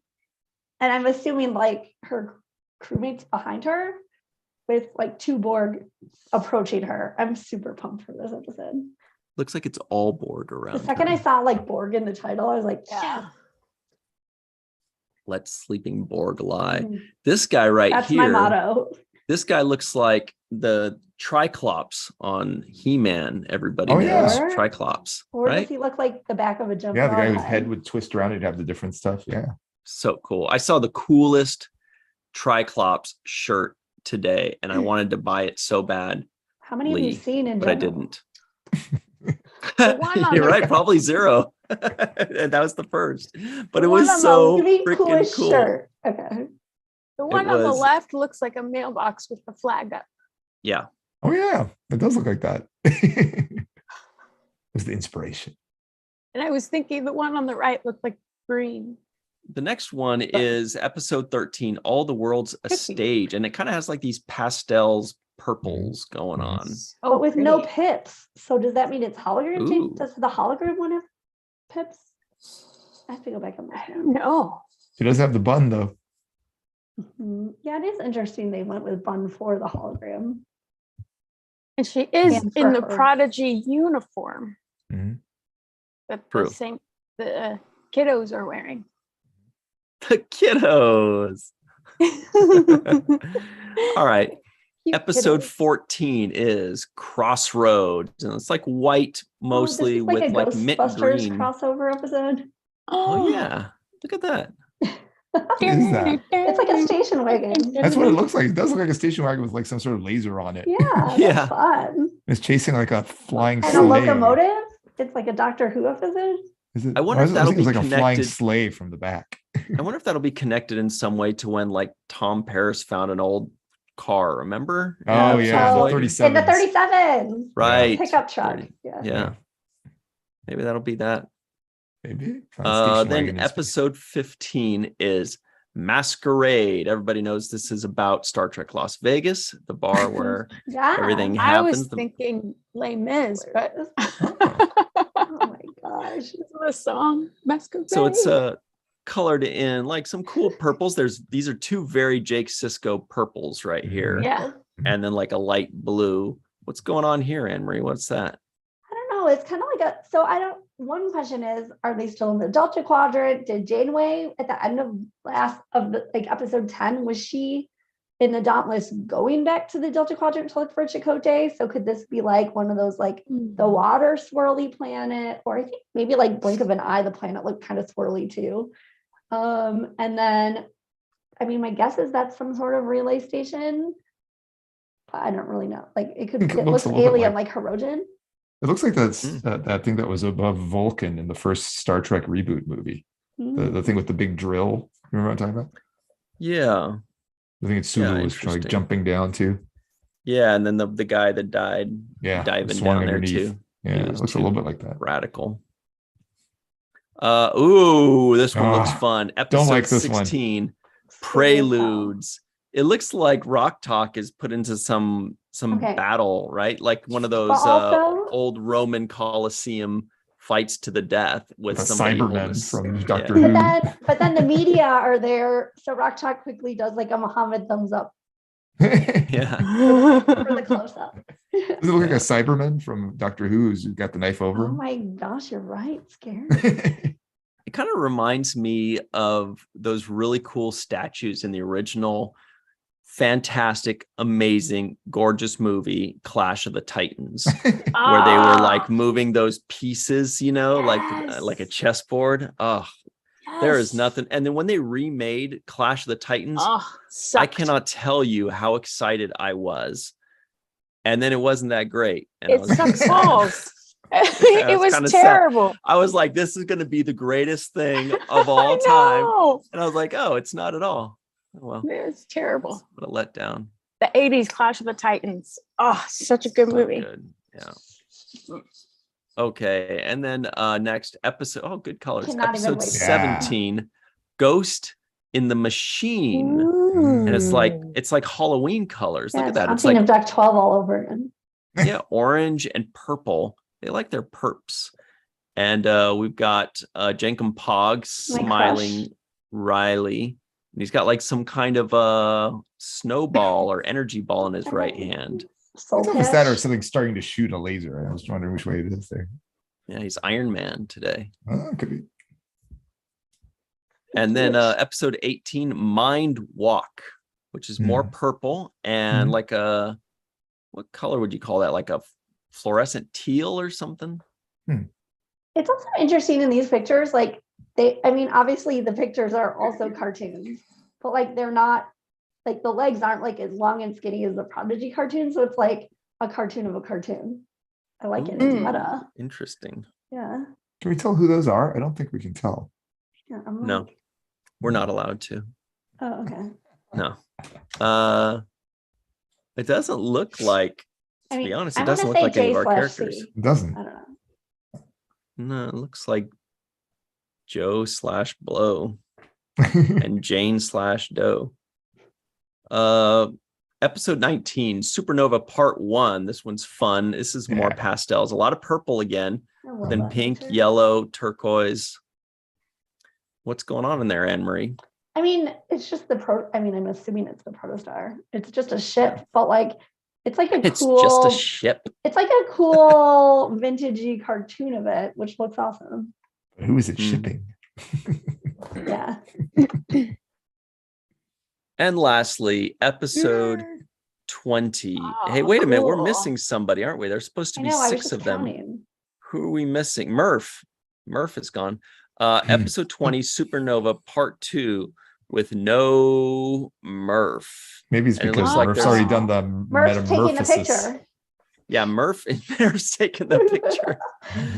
and I'm assuming like her crewmates behind her with like 2 Borg approaching her. I'm super pumped for this episode. Looks like it's all Borg around. The second I saw like Borg in the title, I was like, yeah. Let Sleeping Borg Lie. This guy here. That's my motto. This guy looks like the Triclops on He-Man. Everybody knows Triclops. Or does he look like the back of a jump? Yeah, the guy whose head would twist around and have the different stuff. Yeah. So cool. I saw the coolest Triclops shirt today, and I wanted to buy it so bad. How many have you seen in but general? I didn't. You're right, probably 0. And that was the first. But it was so freaking cool. Shirt. Okay. The one on the left looks like a mailbox with the flag up. Yeah. Oh yeah, it does look like that. It was the inspiration. And I was thinking the one on the right looked like green. The next one is episode 13, All the World's a Stage. And it kind of has like these pastels, purples going on. But with no pips. So does that mean it's hologram? Does the hologram one have pips? I have to go back and look. No. She does have the bun though. Yeah, it is interesting they went with bun for the hologram. And she is in the Prodigy uniform. That the kiddos are wearing. The kiddos. All right. Episode 14 is Crossroads, and it's like white mostly with like mint green. Crossover episode. Oh yeah, look at that. What is that? It's like a station wagon. That's what it looks like. It does look like a station wagon with like some sort of laser on it. Yeah, that's fun. It's chasing like a flying and slave. A locomotive. It's like a Doctor Who episode. Is it? I wonder if that'll be like connected. A flying slave from the back. I wonder if that'll be connected in some way to when like Tom Paris found an old car, remember? Oh yeah, So, 37. in the 37. Right. Pickup truck. 30. Yeah. Yeah. Maybe that'll be that. Maybe. Station wagon Then in space. episode 15 is Masquerade. Everybody knows this is about Star Trek Las Vegas, the bar where Yeah. everything I was happens. thinking Les Mis, but Oh my gosh. the song Masquerade. So it's colored in like some cool purples. These are two very Jake Sisko purples right here. Yeah. And then like a light blue. What's going on here, Anne-Marie? What's that? I don't know. It's kind of like one question is, are they still in the Delta Quadrant? Did Janeway at the end of episode 10, was she in the Dauntless going back to the Delta Quadrant to look for Chakotay? So could this be like one of those like the water swirly planet? Or I think maybe like blink of an eye, the planet looked kind of swirly too. And then, I mean, my guess is that's some sort of relay station. But I don't really know. Like it looks alien, like Hirogen. It looks like that's that thing that was above Vulcan in the first Star Trek reboot movie. The thing with the big drill. Remember what I'm talking about? Yeah. I think it's Sulu was like jumping down too. Yeah, and then the guy that died diving down there too. Yeah, it looks a little bit like that. Radical. This one looks fun. Episode don't like this 16, one. Preludes. It looks like Rock Talk is put into some battle, right? Like one of those old Roman Colosseum fights to the death with some Cybermen from Doctor Who. But then the media are there, so Rock Talk quickly does like a Muhammad thumbs up. Yeah. For the close up. Does it look like a Cyberman from Doctor Who who's got the knife over Oh him? my gosh, you're right. Scary. It kind of reminds me of those really cool statues in the original fantastic, amazing, gorgeous movie Clash of the Titans, where they were like moving those pieces, like a chessboard. There is nothing. And then when they remade Clash of the Titans, I cannot tell you how excited I was. And then it wasn't that great. And it sucks balls. It was terrible. Sad. I was like, this is going to be the greatest thing of all time. And I was like, oh, it's not at all. Oh, well, it's terrible. What a letdown. The 80s Clash of the Titans. Oh, such a good movie. Good. Yeah. Okay. And then next episode. Oh, good colors. Episode 17, Ghost in the Machine. Ooh. And it's like Halloween colors. Look at that. It's like Duck 12 all over again. Yeah, orange and purple. They like their perps. And we've got Jenkum Pog smiling Riley. And he's got like some kind of snowball or energy ball in his right hand. I don't know if it's that or something starting to shoot a laser. I was wondering which way it is there. Yeah, he's Iron Man today. Could be. And then episode 18, Mind Walk, which is more purple and like what color would you call that? Like a fluorescent teal or something? It's also interesting in these pictures, like obviously the pictures are also cartoons, but like they're not, like the legs aren't like as long and skinny as the Prodigy cartoon, so it's like a cartoon of a cartoon. I like it. It's meta. Interesting. Yeah. Can we tell who those are? I don't think we can tell. Yeah, no, we're not allowed to. Oh, okay. No. It doesn't look like, to be honest, it doesn't look like any of our characters. It doesn't. I don't know. No, it looks like Joe/Blow and Jane/Doe. Episode 19, Supernova Part 1. This one's fun. This is more pastels. A lot of purple again, then pink, yellow, turquoise. What's going on in there, Anne-Marie? I mean, it's just I'm assuming it's the protostar. It's just a ship, but like it's just a ship. It's like a cool vintagey cartoon of it, which looks awesome. Who is it shipping? Yeah. And lastly, episode 20. Hey, wait a minute. We're missing somebody, aren't we? There's supposed to be 6 of them. Counting. Who are we missing? Murph is gone. Episode 20, Supernova Part 2 with no Murph. Maybe it's because Murph's already done the Murph's taking the picture. Yeah, Murph's taking the picture.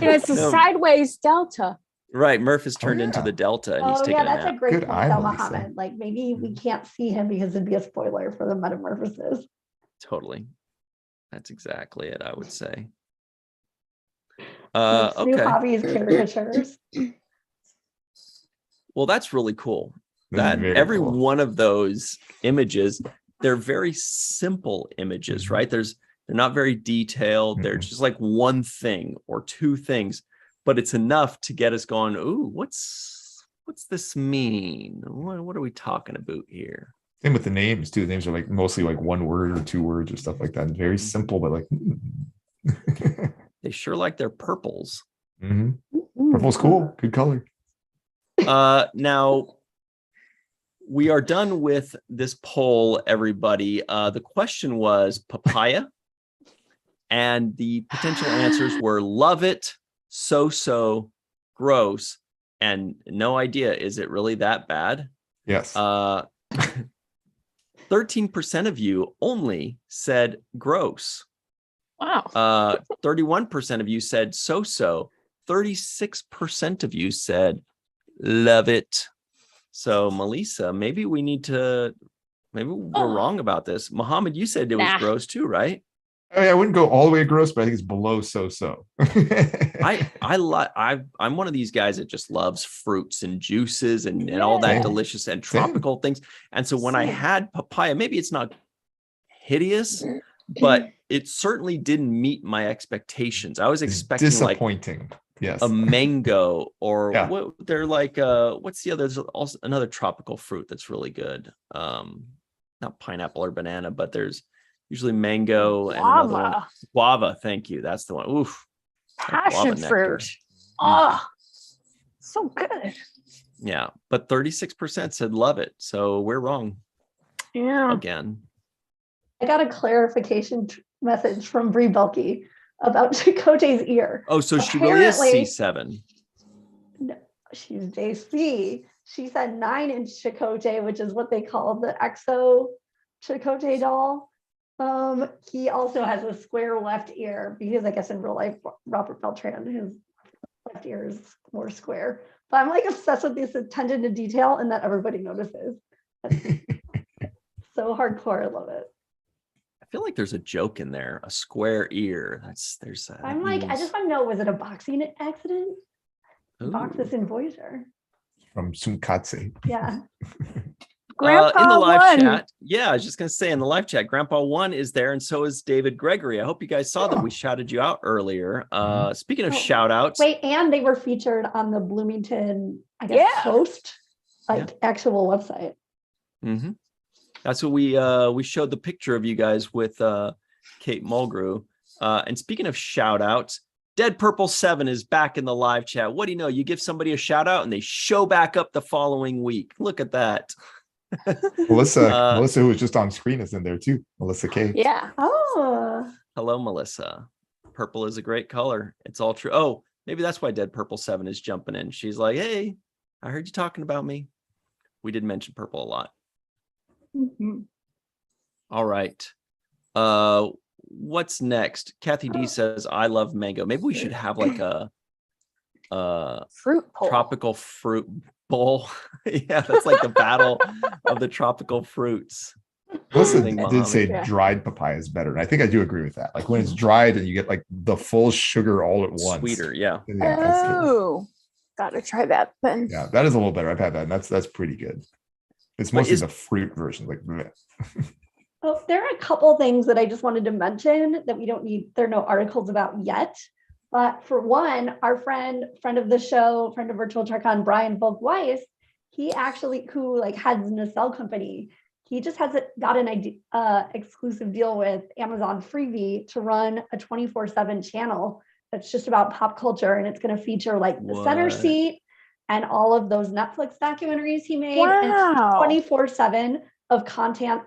It's a sideways delta. Right. Murph has turned into yeah. the Delta and he's Oh taking yeah, a that's nap. a great Good point, eye, though, Melissa. Muhammad. Like maybe we can't see him because it'd be a spoiler for the metamorphosis. Totally. That's exactly it, I would say. Next new Okay. hobbies, caricatures. Well, that's really cool. This is That very every cool. one of those images, they're very simple images, right? They're not very detailed. They're just like one thing or two things, but it's enough to get us going, ooh, what's this mean? What are we talking about here? Same with the names too. The names are like mostly like one word or two words or stuff like that. Very simple, but like They sure like their purples. Purple's cool. Good color. Now we are done with this poll, everybody. The question was papaya, and the potential answers were love it, so, gross, and no idea. Is it really that bad? Yes. 13% of you only said gross. Wow. 31% of you said so. 36% of you said love it. So Melissa, maybe we're wrong about this. Muhammad, you said it was gross too, right? I mean, I wouldn't go all the way gross, but I think it's below so. I'm one of these guys that just loves fruits and juices and all that delicious and tropical things. And so when I had papaya, maybe it's not hideous, but it certainly didn't meet my expectations. I was expecting disappointing. Yes. A mango or what they're like. What's the other? There's also another tropical fruit that's really good. Not pineapple or banana, but there's usually mango and another one. Guava. Thank you. That's the one. Oof. Passion fruit. Oh, so good. Yeah, but 36% said love it. So we're wrong. Yeah. Again. I got a clarification message from Brie Belke about Chakotay's ear. Oh, so she really is C7. No, she's JC. She said 9-inch Chakotay, which is what they call the EXO Chakotay doll. He also has a square left ear because I guess in real life, Robert Beltran, his left ear is more square. But I'm like obsessed with this attention to detail and that everybody notices. So hardcore, I love it. I feel like there's a joke in there, a square ear. I'm like, I just want to know, was it a boxing accident? Box this in Voyager. From Sunkatse. Yeah. Grandpa in the live One. chat. Yeah, I was just gonna say in the live chat, Grandpa One is there, and so is David Gregory. I hope you guys saw that we shouted you out earlier. Speaking of shout outs. Wait, and they were featured on the Bloomington, I guess, Post, actual website. Mm-hmm. That's what we showed the picture of you guys with Kate Mulgrew. And speaking of shout outs, Dead Purple 7 is back in the live chat. What do you know? You give somebody a shout out and they show back up the following week. Look at that. Melissa, who was just on screen, is in there too. Melissa K. Yeah. Oh. Hello, Melissa. Purple is a great color. It's all true. Oh, maybe that's why Dead Purple 7 is jumping in. She's like, hey, I heard you talking about me. We did mention purple a lot. Mm-hmm. All right. What's next? Kathy D says, I love mango. Maybe we should have like a fruit bowl. Tropical fruit bowl. Yeah, that's like the battle of the tropical fruits. Melissa did say dried papaya is better. And I think I do agree with that. Like when it's dried and you get like the full sugar all at once. Sweeter, yeah. Gotta try that then. Yeah, that is a little better. I've had that, and that's pretty good. It's mostly the fruit version, like. Oh, there are a couple things that I just wanted to mention that we don't need. There are no articles about yet. But for one, our friend of the show, friend of Virtual TrekCon, Brian Volk-Weiss, he actually, who like heads a nacelle company, he just got an exclusive deal with Amazon Freebie to run a 24/7 channel that's just about pop culture, and it's going to feature like the center seat and all of those Netflix documentaries he made. Wow. And 24/7 of content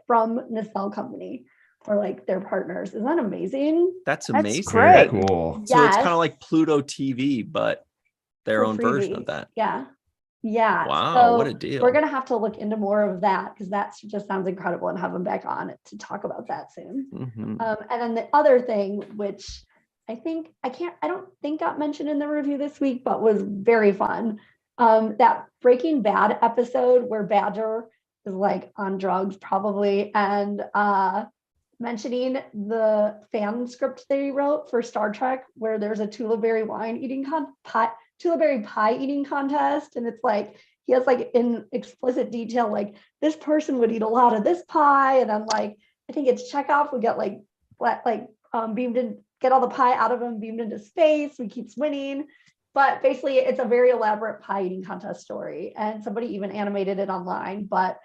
from Nacelle Company or like their partners. Isn't that amazing? That's amazing. That's great. Cool. So it's kind of like Pluto TV, but their own version of that. Yeah. Yeah. Wow, so what a deal. We're going to have to look into more of that because that just sounds incredible and have them back on to talk about that soon. Mm-hmm. And then the other thing, which I don't think got mentioned in the review this week, but was very fun. That Breaking Bad episode where Badger is like on drugs probably, and mentioning the fan script they wrote for Star Trek where there's a Tulaberry pie eating contest, and it's like he has like in explicit detail like this person would eat a lot of this pie, and then like I think it's Chekhov would get beamed in, get all the pie out of him, beamed into space, he keeps winning. But basically it's a very elaborate pie eating contest story, and somebody even animated it online, but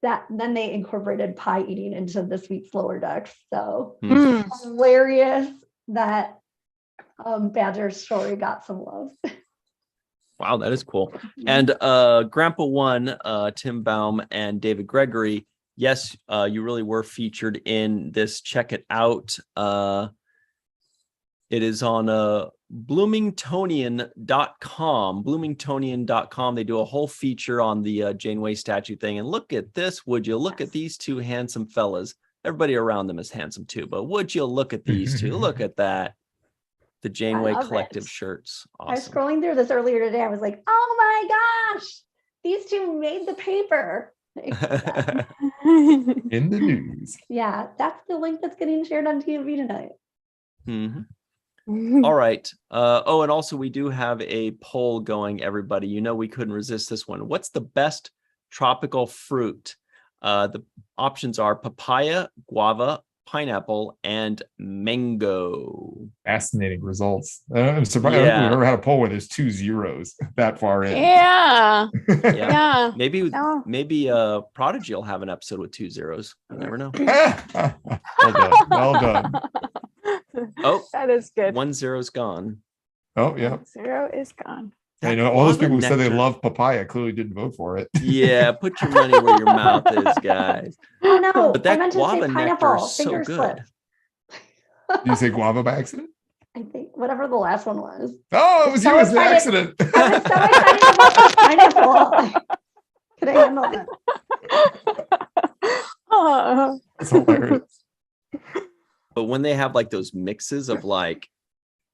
that then they incorporated pie eating into this week's Lower Decks. So hilarious that Badger's story got some love. Wow, that is cool. And Grandpa One, Tim Baum and David Gregory, yes, you really were featured in this. Check it out. It is on bloomingtonian.com. They do a whole feature on the Janeway statue thing. And look at this, would you? Look at these two handsome fellas. Everybody around them is handsome too, but would you look at these two? Look at that. The Janeway collective shirts. Awesome. I was scrolling through this earlier today. I was like, oh my gosh, these two made the paper. In the news. Yeah, that's the link that's getting shared on TMV tonight. Mm-hmm. All right. And also we do have a poll going, everybody. You know, we couldn't resist this one. What's the best tropical fruit? The options are papaya, guava, pineapple, and mango. Fascinating results. I'm surprised. I don't think we've ever had a poll where there's 2 zeros that far in. Yeah. Yeah. Maybe Prodigy will have an episode with 2 zeros. You never know. Well done. Oh, that is good. 1 zero's gone. Oh, yeah. 0 is gone. I know all those people who said they love papaya clearly didn't vote for it. Yeah, put your money where your mouth is, guys. Oh no, but that I meant guava to say nectar pineapple. is so Fingers good. slipped. Did you say guava by accident? I think whatever the last one was. Oh, it was you as the accident. I was so excited about the pineapple. Could I handle that? Oh. That's hilarious. But when they have like those mixes of like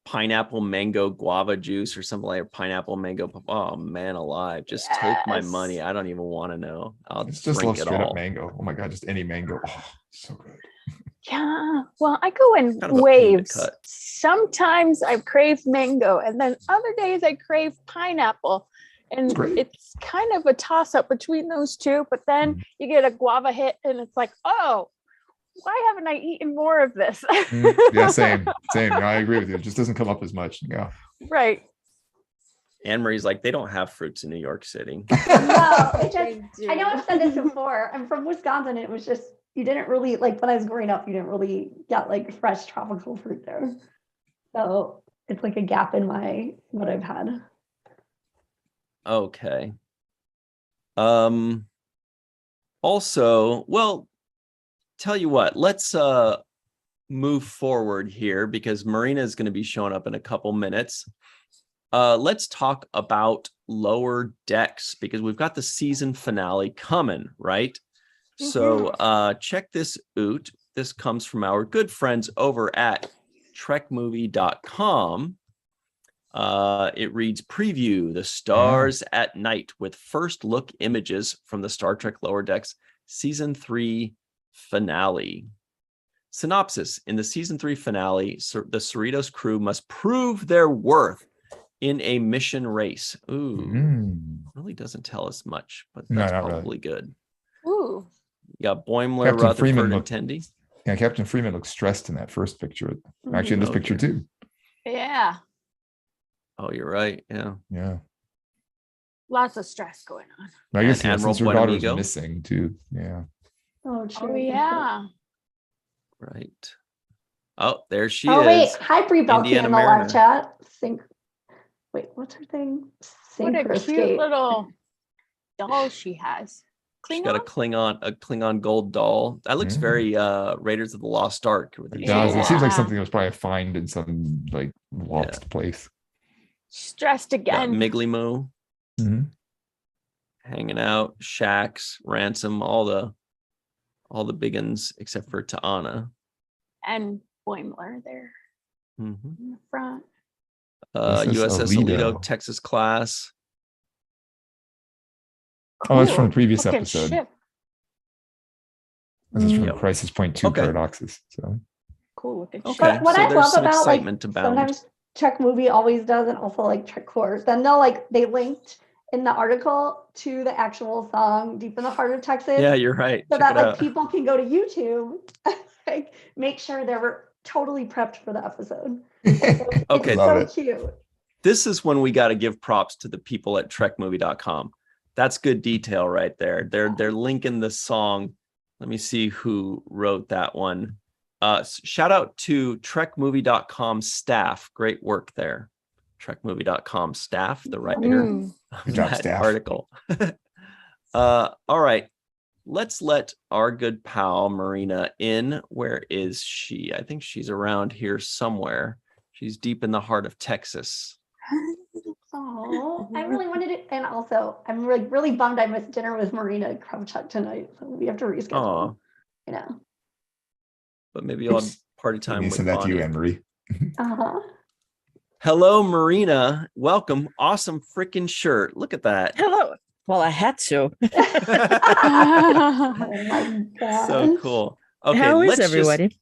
pineapple, mango, guava juice or something like pineapple, mango, oh man alive, just take my money. I don't even want to know. I'll just drink love it straight all. up mango. Oh my god, just any mango. Oh, so good. Yeah. Well, I go in Kind of a pain to waves. cut. Sometimes I crave mango, and then other days I crave pineapple. And it's kind of a toss up between those two, but then you get a guava hit and it's like, oh, why haven't I eaten more of this? Yeah, same. No, I agree with you. It just doesn't come up as much. Yeah. Right. Anne Marie's like, they don't have fruits in New York City. No, I know I've said this before. I'm from Wisconsin. It was just, you didn't really, like when I was growing up, you didn't really get like fresh tropical fruit there. So it's like a gap in what I've had. Okay. Also, well, tell you what, let's move forward here because Marina is going to be showing up in a couple minutes. Let's talk about Lower Decks because we've got the season finale coming, right? Mm-hmm. So check this out. This comes from our good friends over at trekmovie.com. It reads, preview the stars at night with first look images from the Star Trek Lower Decks season 3 finale. Synopsis: in the season 3 finale, the Cerritos crew must prove their worth in a mission race. Ooh, really doesn't tell us much, but that's probably really good. Ooh. You got Boimler, Captain Rutherford, Freeman and Tendi. Yeah, Captain Freeman looks stressed in that first picture. Actually, in this picture too. Yeah. Oh, you're right. Yeah. Yeah. Lots of stress going on. I guess Admiral since her daughter's Buenamigo missing too. Yeah. Oh, yeah. Right. Oh, there she is. Oh, wait. Hi, Brie Belkin Indiana in the Mariner. live chat. Wait, what's her thing? What a cute little doll she has. She's got a Klingon gold doll. That looks very Raiders of the Lost Ark. It does. It seems like something that was probably a find in some like lost place. Stressed again. Miggly Moo. Hanging out, Shax, Ransom, all the big uns except for Ta'ana. And Boimler there. Mhm. in the front. USS USS Alito, Alito. Texas class. Oh, that's from the Cool. previous Fucking episode. ship. This is from Yep. Crisis Point 2 Okay. Paradoxes. So Cool looking ship. Okay, But what so I there's love some about like excitement to bound. sometimes Trek Movie always does, and also like Trek Course, then they linked in the article to the actual song "Deep in the Heart of Texas," Yeah, you're right. so Check that it like out. people can go to YouTube, like make sure they were totally prepped for the episode. Okay. It's Love so it. cute. This is when we got to give props to the people at trekmovie.com. That's good detail right there. They're linking the song. Let me see who wrote that one. Shout out to trekmovie.com staff. Great work there. Trekmovie.com staff, the writer Mm. of Good job, that staff. article. All right. Let's let our good pal Marina in. Where is she? I think she's around here somewhere. She's deep in the heart of Texas. Oh, I really wanted it, and also I'm really bummed I missed dinner with Marina Kravchuk tonight, so we have to reschedule. Aw, You know. but maybe you'll have Oops. party Let time me with send that to you, Bonnie. Anne-Marie. Uh-huh. Hello, Marina. Welcome. Awesome freaking shirt. Look at that. Hello. Well, I had to. Oh my god. So cool. Okay, How is let's everybody?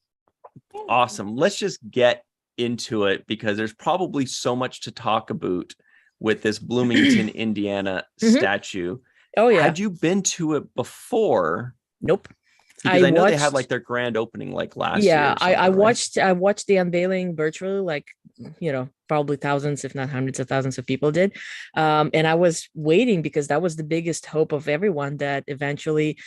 awesome. Let's just get into it because there's probably so much to talk about with this Bloomington, Indiana Mhm. statue. Oh yeah. Had you been to it before? Nope. Because I know they had watched- like their grand opening like last year. Yeah, or I something, right? I watched the unveiling virtually, like probably thousands, if not hundreds of thousands of people did. And I was waiting because that was the biggest hope of everyone, that eventually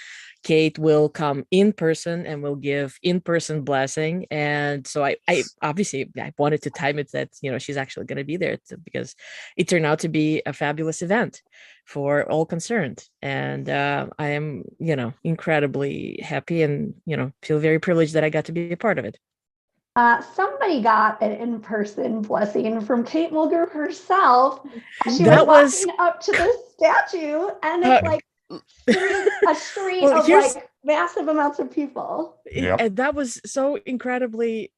Kate will come in person and will give in-person blessing. And so I obviously I wanted to time it that she's actually going to be there because it turned out to be a fabulous event for all concerned. And I am incredibly happy and feel very privileged that I got to be a part of it. Somebody got an in-person blessing from Kate Mulgrew herself. She That was was- walking up to the statue, and it's like a street Well, of here's- like massive amounts of people. Yep. And that was so incredibly,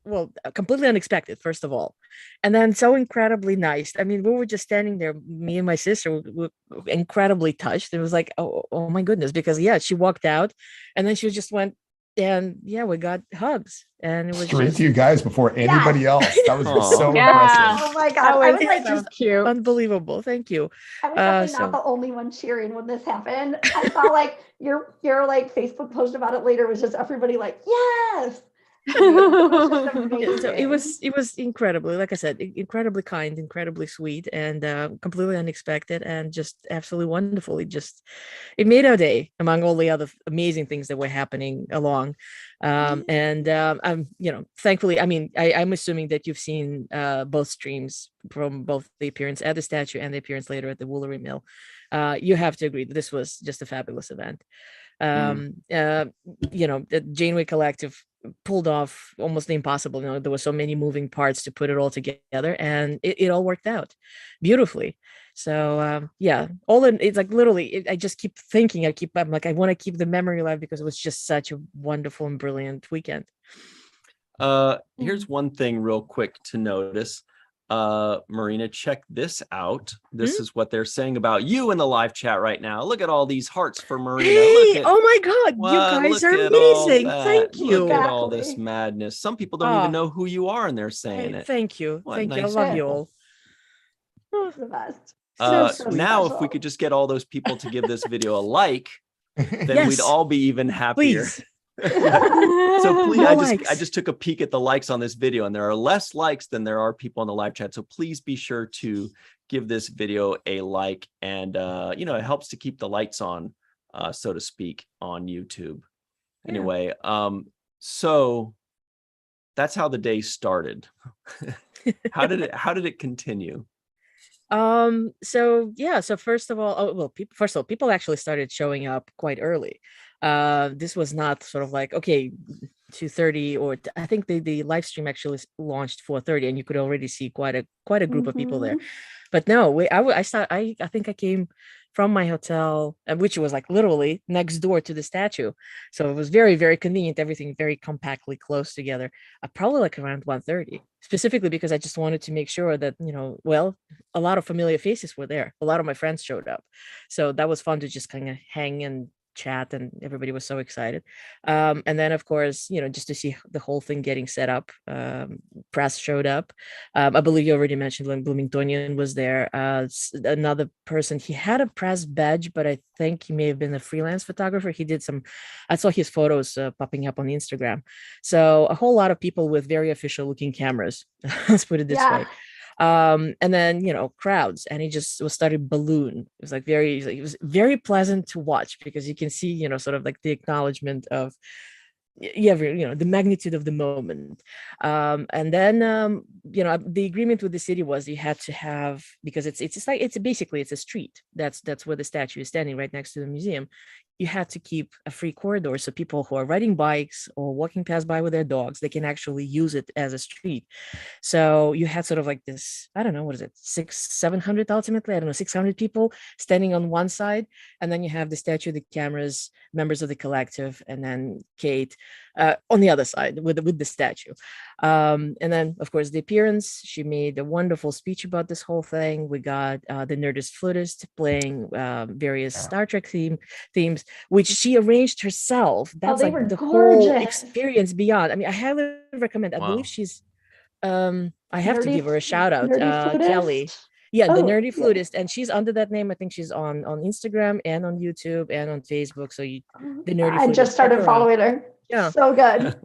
completely unexpected, first of all. And then so incredibly nice. I mean, we were just standing there, me and my sister were incredibly touched. It was like, oh my goodness, because she walked out and then she just went, and we got hugs. And it was Straight just to you guys before anybody else. That was Aw. so Yeah. impressive. Oh my That god! I was was like, so cute. unbelievable. Thank you. I was definitely so- not the only one cheering when this happened. I saw like your like Facebook post about it later was just everybody like, yes. It was just Yeah, so it amazing. was incredibly, like I said, incredibly kind, incredibly sweet, and completely unexpected, and just absolutely wonderful. It made our day among all the other amazing things that were happening along. And I'm thankfully, I mean, I'm assuming that you've seen both streams from both the appearance at the statue and the appearance later at the Woolery Mill. You have to agree that this was just a fabulous event. The Janeway Collective pulled off almost the impossible. There were so many moving parts to put it all together, and it all worked out beautifully. So it's like literally, I just keep thinking, I'm like, I want to keep the memory alive because it was just such a wonderful and brilliant weekend. Here's one thing real quick to notice. Marina, check this out. This is what they're saying about you in the live chat right now. Look at all these hearts for Marina. Hey, Look at, oh my God, you guys are amazing. Thank you. Look at all this Exactly. madness. Some people don't even know who you are, and they're saying it. Thank you. What Thank you. I nice love you people. all. The best. So Now, if special. we could just get all those people to give this video a like, then Yes. we'd all be even happier. Please. So please, More I likes. just took a peek at the likes on this video, and there are less likes than there are people in the live chat. So please be sure to give this video a like, and it helps to keep the lights on, so to speak, on YouTube. Yeah. Anyway, so that's how the day started. How did it continue? So first of all, people actually started showing up quite early. This was not sort of like, okay, 2:30, or I think the live stream actually launched 4:30, and you could already see quite a group of people there. But no, I think I came from my hotel, which was like literally next door to the statue. So it was very, very convenient, everything very compactly close together. Probably like around 1:30, specifically because I just wanted to make sure that, well, a lot of familiar faces were there. A lot of my friends showed up. So that was fun to just kind of hang and chat, and everybody was so excited. And then of course, just to see the whole thing getting set up, press showed up. I believe you already mentioned Lynn Bloomingtonian was there. Another person, he had a press badge, but I think he may have been a freelance photographer. I saw his photos popping up on Instagram. So a whole lot of people with very official looking cameras. Let's put it this way. And then crowds, and he just was started balloon. It was very pleasant to watch, because you can see sort of like the acknowledgement of the magnitude of the moment. And then the agreement with the city was you had to have, because it's basically a street, that's where the statue is standing, right next to the museum. You had to keep a free corridor, so people who are riding bikes or walking past by with their dogs, they can actually use it as a street. So you had sort of like this, I don't know, what is it, 700 ultimately, I don't know, 600 people standing on one side, and then you have the statue, the cameras, members of the collective, and then Kate on the other side with the statue. And then of course the appearance, she made a wonderful speech about this whole thing. We got the Nerdist flutist playing various Star Trek themes, which she arranged herself. That's like the whole experience beyond. I mean, I highly recommend. I believe she's I have to give her a shout out, Kelly. Yeah, the Nerdy Flutist, and she's under that name. I think she's on Instagram and on YouTube and on Facebook. So the Nerdy Flutist. I just started following her. Yeah, so good.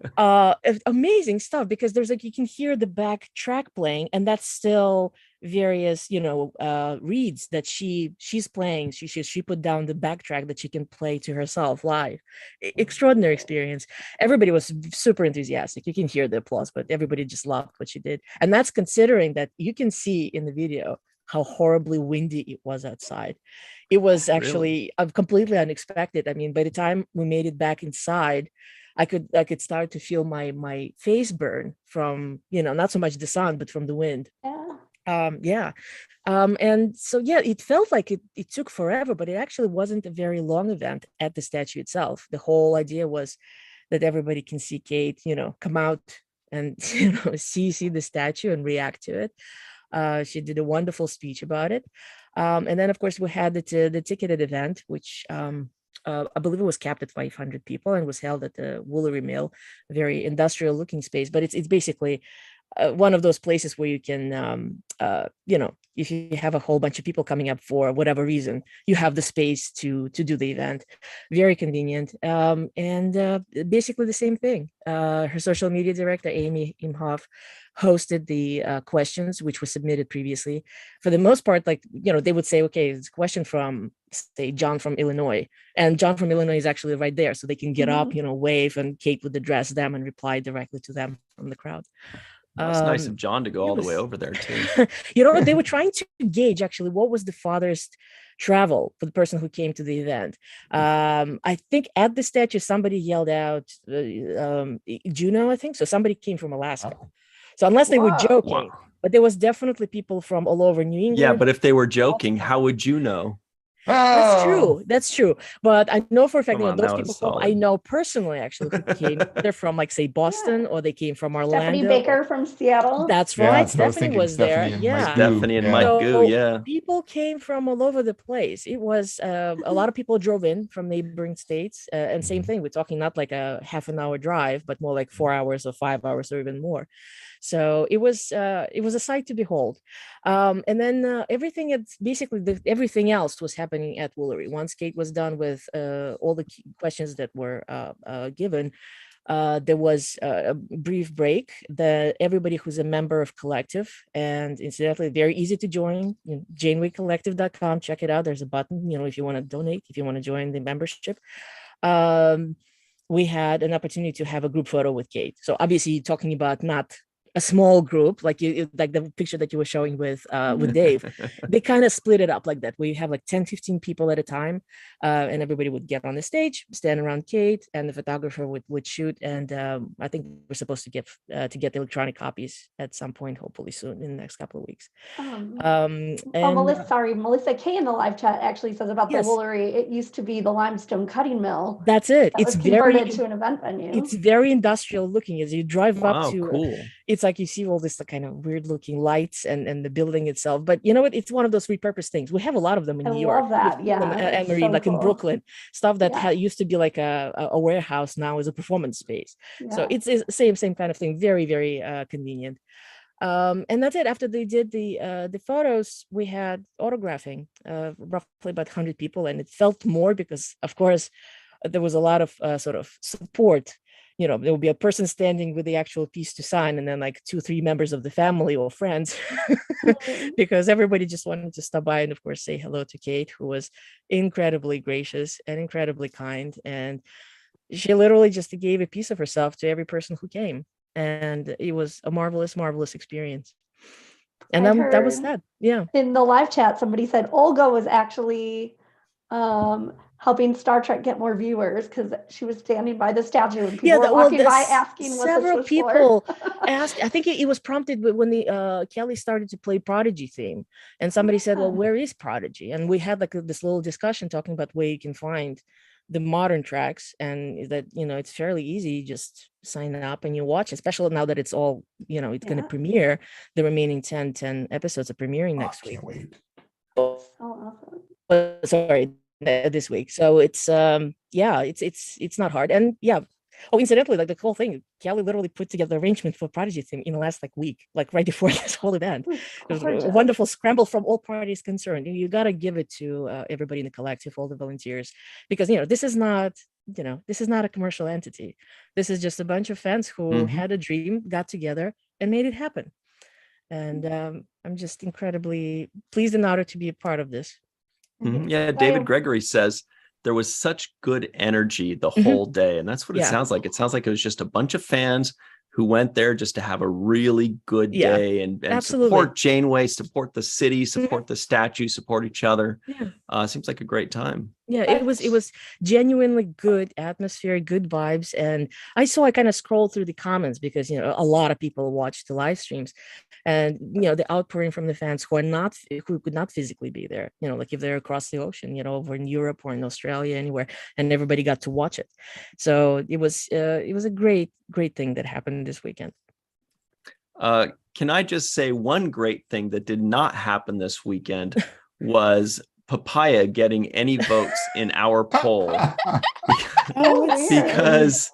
Amazing stuff, because there's you can hear the back track playing, and that's still various reeds that she's playing. She put down the backtrack that she can play to herself live. Extraordinary experience. Everybody was super enthusiastic. You can hear the applause, but everybody just loved what she did. And that's considering that you can see in the video how horribly windy it was outside. It was actually completely unexpected. I mean, by the time we made it back inside, I could start to feel my face burn from not so much the sun, but from the wind. And so it felt like it took forever, but it actually wasn't a very long event at the statue itself. The whole idea was that everybody can see Kate come out and see the statue and react to it. She did a wonderful speech about it. And then of course we had the ticketed event, which I believe it was capped at 500 people and was held at the Woolery Mill, a very industrial looking space, but it's basically one of those places where you can, if you have a whole bunch of people coming up for whatever reason, you have the space to do the event. Very convenient. And basically the same thing. Her social media director, Amy Imhoff, hosted the questions, which were submitted previously. For the most part, they would say, okay, it's a question from, say, John from Illinois. And John from Illinois is actually right there. So they can get up, wave, and Kate would address them and reply directly to them from the crowd. It's nice of John to go all the way over there too. They were trying to gauge actually what was the farthest travel for the person who came to the event. I think at the statue, somebody yelled out Juneau, I think. So somebody came from Alaska. Oh. So unless they were joking, but there was definitely people from all over New England. Yeah, but if they were joking, how would you know? That's true. But I know for a fact, those people I know personally actually who came, they're from say Boston, or they came from Orlando. Stephanie Baker from Seattle. That's right. Stephanie was there. Stephanie and Mike Goo. People came from all over the place. It was a lot of people drove in from neighboring states, and same thing. We're talking not like a half an hour drive, but more like 4 hours or 5 hours or even more. So it was a sight to behold. And then everything else was happening at Woolery. Once Kate was done with all the questions that were given, there was a brief break. Everybody who's a member of Collective, and incidentally, very easy to join, janewaycollective.com. Check it out. There's a button, if you want to donate, if you want to join the membership. We had an opportunity to have a group photo with Kate. So obviously talking about not a small group, like like the picture that you were showing with Dave. They kind of split it up like that. We have like 10, 15 people at a time, and everybody would get on the stage, stand around Kate, and the photographer would shoot. And I think we're supposed to get the electronic copies at some point, hopefully soon in the next couple of weeks. Melissa K in the live chat actually says about the Woolery. It used to be the limestone cutting mill. That's it. It's converted to an event venue. It's very industrial looking. As you drive up to, cool. It's like you see all this kind of weird looking lights and the building itself. But you know what? It's one of those repurposed things. We have a lot of them in New York. I love that. Yeah, and Marie, like in Brooklyn, stuff that used to be like a warehouse now is a performance space. Yeah. So it's same kind of thing. Very, very convenient. And that's it. After they did the photos, we had autographing, roughly about 100 people, and it felt more because, of course, there was a lot of sort of support. You know, there will be a person standing with the actual piece to sign, and then like 2-3 members of the family or friends, because everybody just wanted to stop by and, of course, say hello to Kate, who was incredibly gracious and incredibly kind, and she literally just gave a piece of herself to every person who came. And it was a marvelous, marvelous experience. And that was that. Yeah. In the live chat, somebody said Olga was actually helping Star Trek get more viewers because she was standing by the statue and people were walking by asking what several this was people for. asked. I think it was prompted when the Kelly started to play Prodigy theme, and somebody said, "Well, where is Prodigy?" And we had like this little discussion talking about where you can find the modern tracks, and that, you know, it's fairly easy. Just sign up and you watch, especially now that it's all, you know, it's going to premiere. The remaining 10 episodes are premiering next week. Can't wait. Awesome. Sorry, this week. So it's it's not hard. And incidentally, like the whole thing, Kelly literally put together the arrangement for Prodigy theme in the last week, like right before this whole event. It was a wonderful scramble from all parties concerned. You got to give it to everybody in the collective, all the volunteers, because, you know, this is not a commercial entity. This is just a bunch of fans who had a dream, got together and made it happen. And I'm just incredibly pleased and honored to be a part of this. Yeah, David Gregory says there was such good energy the whole day. And that's what it sounds like. It sounds like it was just a bunch of fans who went there just to have a really good day and support Janeway, support the city, support the statue, support each other. Seems like a great time. Yeah, it was genuinely good atmosphere, good vibes. And I kind of scrolled through the comments because, you know, a lot of people watched the live streams, and, you know, the outpouring from the fans who could not physically be there, you know, like if they're across the ocean, you know, over in Europe or in Australia, anywhere, and everybody got to watch it. So it was a great thing that happened this weekend. Can I just say one great thing that did not happen this weekend was Papaya getting any votes in our poll. Because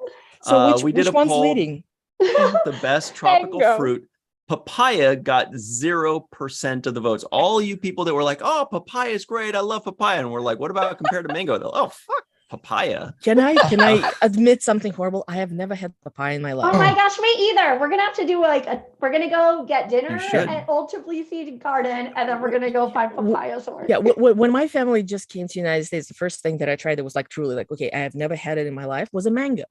we did which a one's poll, leading? The best tropical fruit. Papaya got 0% of the votes. All you people that were like, "Oh, papaya is great, I love papaya," and we're like, "What about compared to mango?" Oh, fuck papaya. Can I admit something horrible? I have never had papaya in my life. Oh my gosh, me either. We're gonna have to do we're gonna go get dinner at Old Tbilisi Garden, and then we're gonna go find papaya somewhere. Yeah, when my family just came to the United States, the first thing that I tried that was like truly like, okay, I have never had it in my life, was a mango.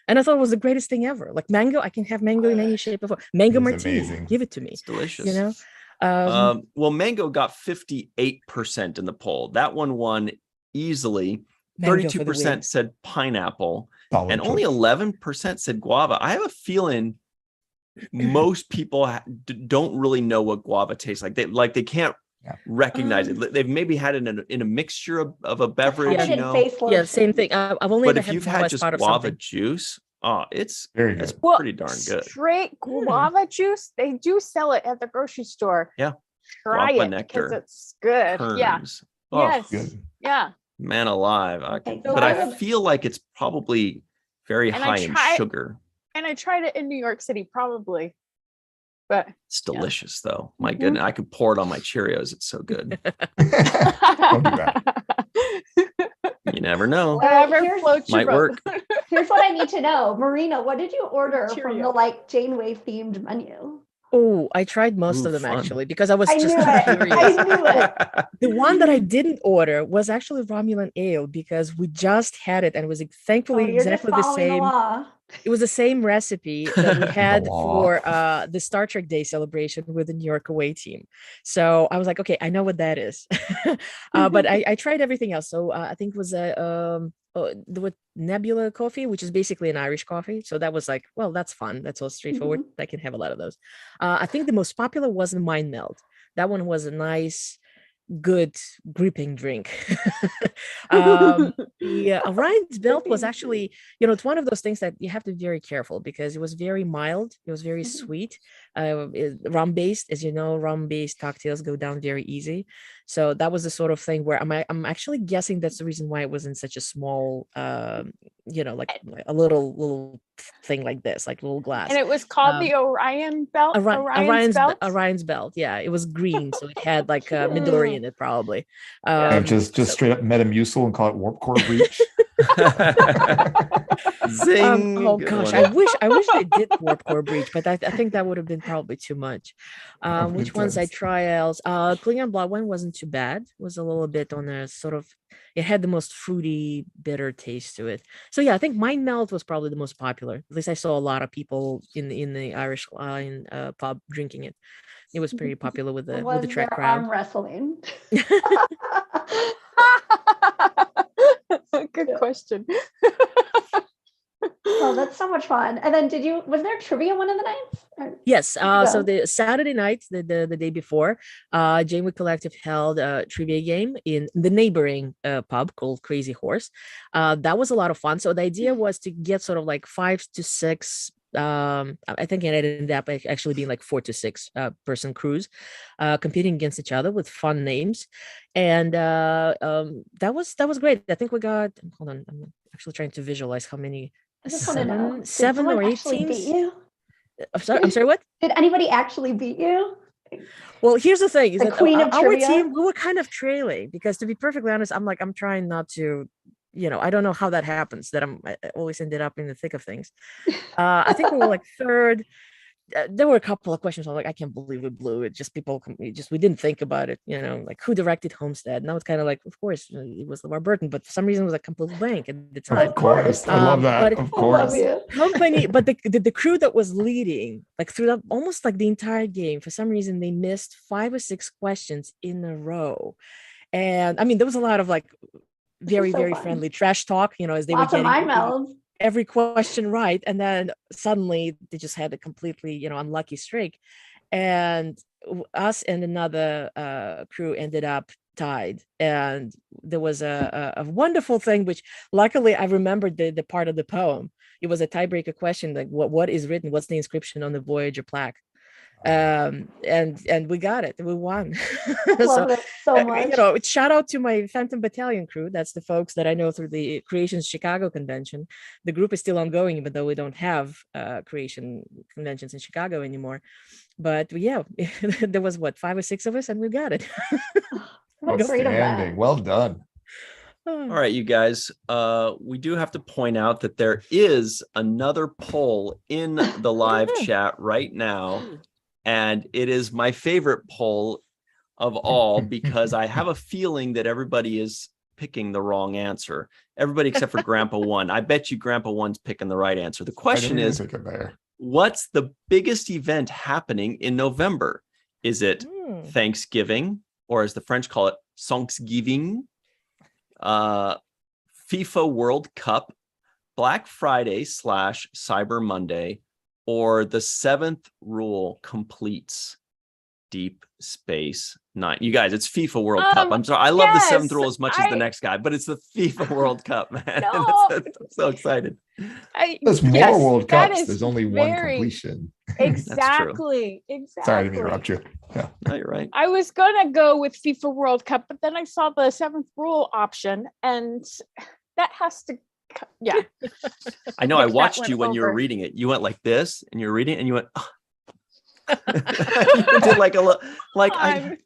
And I thought it was the greatest thing ever. Like mango, I can have mango in any shape of mango martini. Amazing. Give it to me. It's delicious. You know? Well, mango got 58% in the poll. That one won easily. 32% said pineapple, and only 11% said guava. I have a feeling most people don't really know what guava tastes like. They can't recognize it. They've maybe had it in a mixture of a beverage, you know. Yeah, same thing. I've only but if you've had just guava juice, it's pretty darn good. Straight guava juice, they do sell it at the grocery store. Yeah, try guava it nectar. because it's good. Kerns. Yeah. Oh, yes. Good. Yeah. Man alive. But I feel like it's probably very high in sugar. And I tried it in New York City, probably. But it's delicious, though. My goodness, I could pour it on my Cheerios. It's so good. Don't do that. You never know. Might work. Here's what I need to know. Marina, what did you order from the Janeway themed menu? Oh, I tried most of them actually because I was just curious. I knew it. The one that I didn't order was actually Romulan ale because we just had it and it was thankfully exactly the same. It was the same recipe that we had Aw. for the Star Trek Day celebration with the New York away team. So I was like, okay, I know what that is. But I tried everything else. So I think it was the Nebula coffee, which is basically an Irish coffee. So that was like, well, that's fun. That's all straightforward. I can have a lot of those. I think the most popular was the Mind Melt. That one was a nice, good gripping drink. The Orion's Belt was actually, it's one of those things that you have to be very careful because it was very mild. It was very sweet. Rum based, as you know, rum based cocktails go down very easy. So that was the sort of thing where I'm actually guessing that's the reason why it was in such a small, like a little thing like this, like little glass. And it was called the Orion Belt. Orion's Belt. Yeah, it was green, so it had like Midori in it, probably. Just straight up Metamucil and call it warp core breach. Zing. Oh gosh, I wish they did warp core breach, but I think that would have been probably too much. Which ones I try else? Klingon Blood one wasn't too bad. It was a little bit on a sort of, it had the most fruity, bitter taste to it. So yeah, I think Mind Melt was probably the most popular. At least I saw a lot of people in the Irish pub drinking it. It was pretty popular with the Trek crowd. Arm wrestling. Good question. Oh, that's so much fun. And then was there trivia one of the nights? Yes. So the Saturday night, the day before, Janeway Collective held a trivia game in the neighboring pub called Crazy Horse. That was a lot of fun. So the idea was to get sort of like 5 to 6. I think it ended up actually being like 4 to 6 person crews competing against each other with fun names, and that was great. I think we got. Hold on, I'm actually trying to visualize how many. Seven or 8 teams. Beat you? I'm sorry. What? Did anybody actually beat you? Well, here's the thing: is the that queen of our trivia? team, we were kind of trailing because, to be perfectly honest, I'm trying not to. I don't know how that happens, that I always ended up in the thick of things. I think we were like third. There were a couple of questions. I'm like, I can't believe we blew it. We didn't think about it. Like who directed Homestead? Now it's kind of like, of course, it was LeVar Burton, but for some reason it was a complete blank at the time. Of course, I love that. Of course, company, but the crew that was leading, like throughout almost like the entire game, for some reason they missed 5 or 6 questions in a row, and I mean there was a lot of like very friendly trash talk, as they were getting every question right, and then suddenly they just had a completely unlucky streak, and us and another crew ended up tied. And there was a wonderful thing, which luckily I remembered the part of the poem. It was a tiebreaker question, like what is written, what's the inscription on the Voyager plaque, and we got it, we won. Love it so much. Shout out to my Phantom Battalion crew. That's the folks that I know through the Creations Chicago convention. The group is still ongoing, even though we don't have creation conventions in Chicago anymore. But yeah, there was 5 or 6 of us, and we got it. Outstanding. Well done. All right, you guys, we do have to point out that there is another poll in the live chat right now, and it is my favorite poll of all because I have a feeling that everybody is picking the wrong answer. Everybody except for Grandpa One. I bet you Grandpa One's picking the right answer. The question is, what's the biggest event happening in November? Is it Thanksgiving, or as the French call it, Thanksgiving, FIFA World Cup, Black Friday / Cyber Monday, or the 7th rule completes Deep Space Nine? You guys, it's FIFA World Cup. I'm sorry, I love the 7th rule as much as the next guy, but it's the FIFA World Cup, man. No. I'm so excited. There's more World Cups. There's only one completion. Exactly. Sorry to interrupt you. Yeah. No, you're right. I was gonna go with FIFA World Cup, but then I saw the 7th rule option, and that has to. Yeah. I know. I watched you when you were reading it. You went like this, and you're reading it, and you went. Oh. You did like I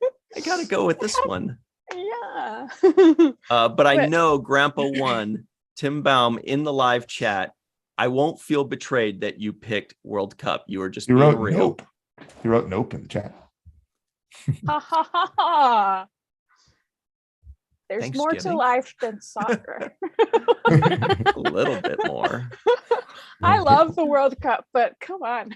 gotta go with this one. Yeah. But I know Grandpa One, Tim Baum in the live chat. I won't feel betrayed that you picked World Cup. You were just being real. Nope. You wrote nope in the chat. Ha ha ha ha. There's more to life than soccer. A little bit more. I love the World Cup, but come on.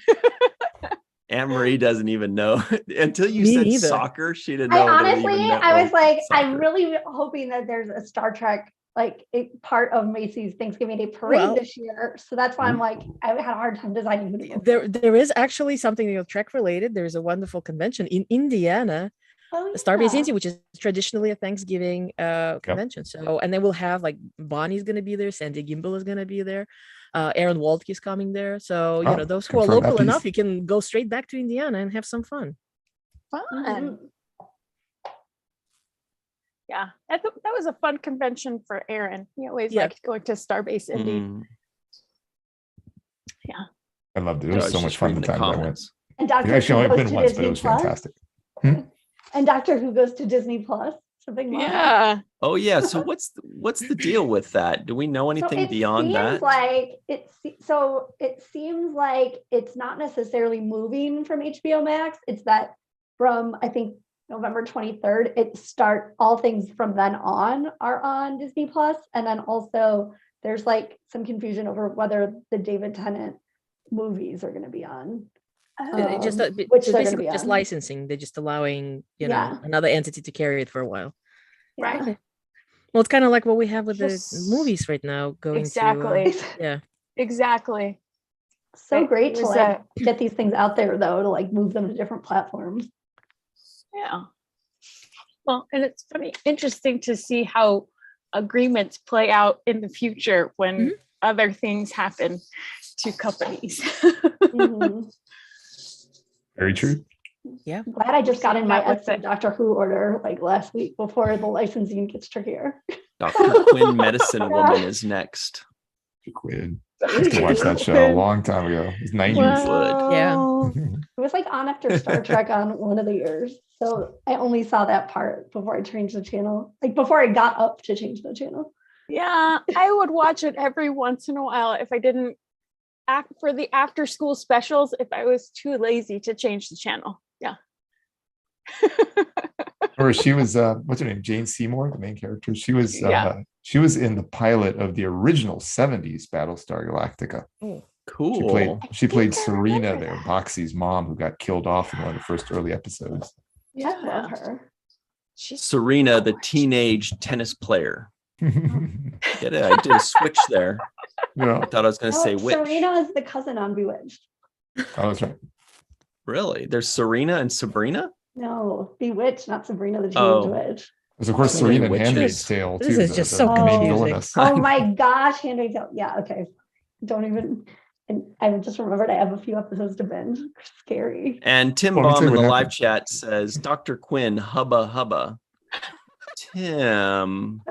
Anne Marie doesn't even know until you Me said neither. soccer. She didn't know. I honestly, I was like, I'm soccer. really hoping that there's a Star Trek like part of Macy's Thanksgiving Day parade this year. So that's why I'm like, I had a hard time deciding who to go for. There is actually something Trek related. There's a wonderful convention in Indiana, Starbase Indy, which is traditionally a Thanksgiving convention. So, and then we'll have like Bonnie's going to be there, Sandy Gimbel is going to be there, Aaron Waltke is coming there. So you know, those who are local enough, you can go straight back to Indiana and have some fun. Fun. Yeah, that was a fun convention for Aaron. He always liked going to Starbase Indy. Yeah, I loved it. It was so much fun the time I went. And Doctor Actually, I've been once, but it was fantastic. And Doctor Who goes to Disney Plus. Yeah. Oh yeah. So what's the deal with that? Do we know anything beyond that? It seems like it's not necessarily moving from HBO Max. It's that from I think November 23rd, all things from then on are on Disney Plus, and then also there's like some confusion over whether the David Tennant movies are going to be on. Just basically just licensing. They're just allowing another entity to carry it for a while. Right. Okay. Well, it's kind of like what we have with the movies right now. Exactly. So great to like get these things out there though, to like move them to different platforms. Yeah. Well, and it's interesting to see how agreements play out in the future when other things happen to companies. Very true. Yeah. I'm glad I just got in my Doctor Who order like last week before the licensing gets trickier. Dr. Quinn Medicine Woman is next. Quinn. I used to watch that show a long time ago. It was 90s. Yeah. It was like on after Star Trek on one of the years. So I only saw that part before I changed the channel. Like before I got up to change the channel. Yeah, I would watch it every once in a while if I didn't for the after school specials, if I was too lazy to change the channel. Yeah. Or she was what's her name? Jane Seymour, the main character. She was in the pilot of the original 70s Battlestar Galactica. Oh, cool. She played Serena there, Boxy's mom, who got killed off in one of the first early episodes. Yeah, I love her. Serena, the teenage tennis player. Get it? I did a switch there. Yeah. I thought I was going to say witch. Serena is the cousin on Bewitched. Oh, that's right. Really? There's Serena and Sabrina? No, Bewitched, not Sabrina the Teenage Witch. There's of course Serena and Handmaid's Tale too. This is just so confusing. Oh my gosh, Handmaid's Tale. Yeah, okay. Don't even. And I just remembered I have a few episodes to binge. Scary. And Tim Baum in the live chat says, Dr. Quinn, hubba hubba. Tim,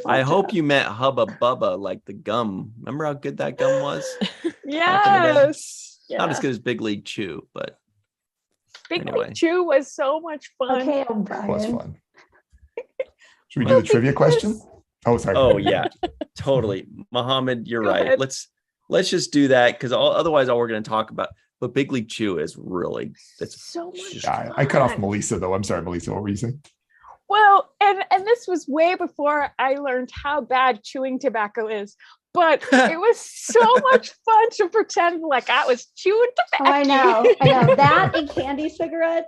I hope you meant hubba bubba, like the gum. Remember how good that gum was? Yes. Not as good as Big League Chew, but Big League Chew was so much fun. Okay, it was fun. Should we do the trivia question? Oh, sorry. Oh yeah, totally. Mohammed, you're right. Let's just do that because otherwise all we're going to talk about. But Big League Chew is really so much. Yeah, I cut off Melissa though. I'm sorry, Melissa. What were you saying? Well, and this was way before I learned how bad chewing tobacco is. But it was so much fun to pretend like I was chewing tobacco. Oh, I know. That and candy cigarettes.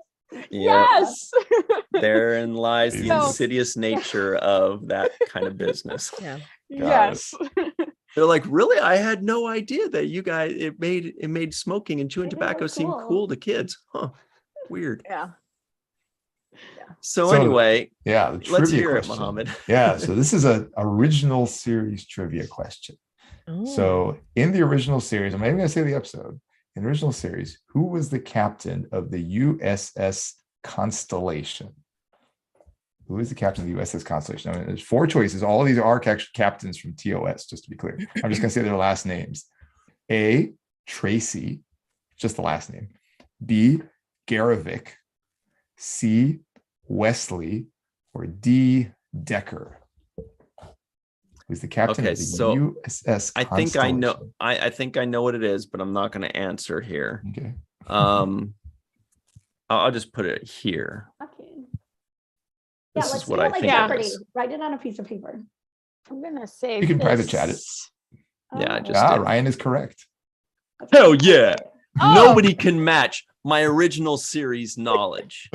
Yes. Therein lies the insidious nature of that kind of business. Yeah. Yes. They're like, really? I had no idea that you guys it made smoking and chewing tobacco seem cool to kids. Huh. Weird. Yeah. So anyway, let's hear question. It, Mohammed. So this is an original series trivia question. Oh. So in the original series, I'm not even going to say the episode. In the original series, who was the captain of the USS Constellation? Who is the captain of the USS Constellation? I mean, there's 4 choices. All of these are captains from TOS, just to be clear. I'm just going to say their last names. A, Tracy, just the last name. B, Garavik. C, Wesley, or D, Decker? Who's the captain of the USS I think I know. I think I know what it is, but I'm not going to answer here. Okay. I'll just put it here. Okay. This let's is what I think it is. Write it on a piece of paper. I'm gonna say you can private chat it. Yeah, I just did. Ryan is correct. Hell yeah. Oh. Nobody can match my original series knowledge.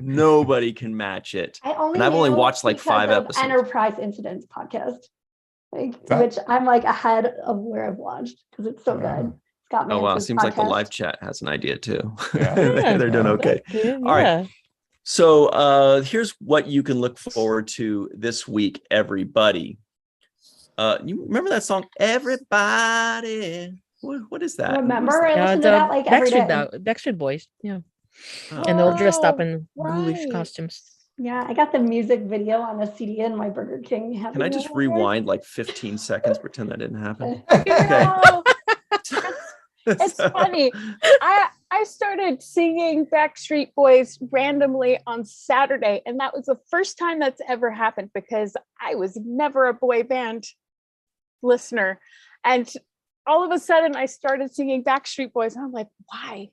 Nobody can match it. And I've only knew watched like because 5 of episodes. Enterprise Incidents podcast, which I'm like ahead of where I've watched because it's so good. Scott Oh wow, Mance's seems like the podcast. live chat has an idea too. Yeah. They're doing okay. Good, All right. yeah. So here's what you can look forward to this week, everybody. You remember that song, Everybody? What is that? Remember, I Yeah, listen it's, to that like every day. Backstreet Boys. Yeah. Oh. And they're all dressed up in right. ghoulish costumes. Yeah, I got the music video on a CD in my Burger King. Can I just rewind like 15 seconds? Pretend that didn't happen. No, it's funny. I started singing Backstreet Boys randomly on Saturday, and that was the first time that's ever happened because I was never a boy band listener. And all of a sudden I started singing Backstreet Boys, and I'm like, why?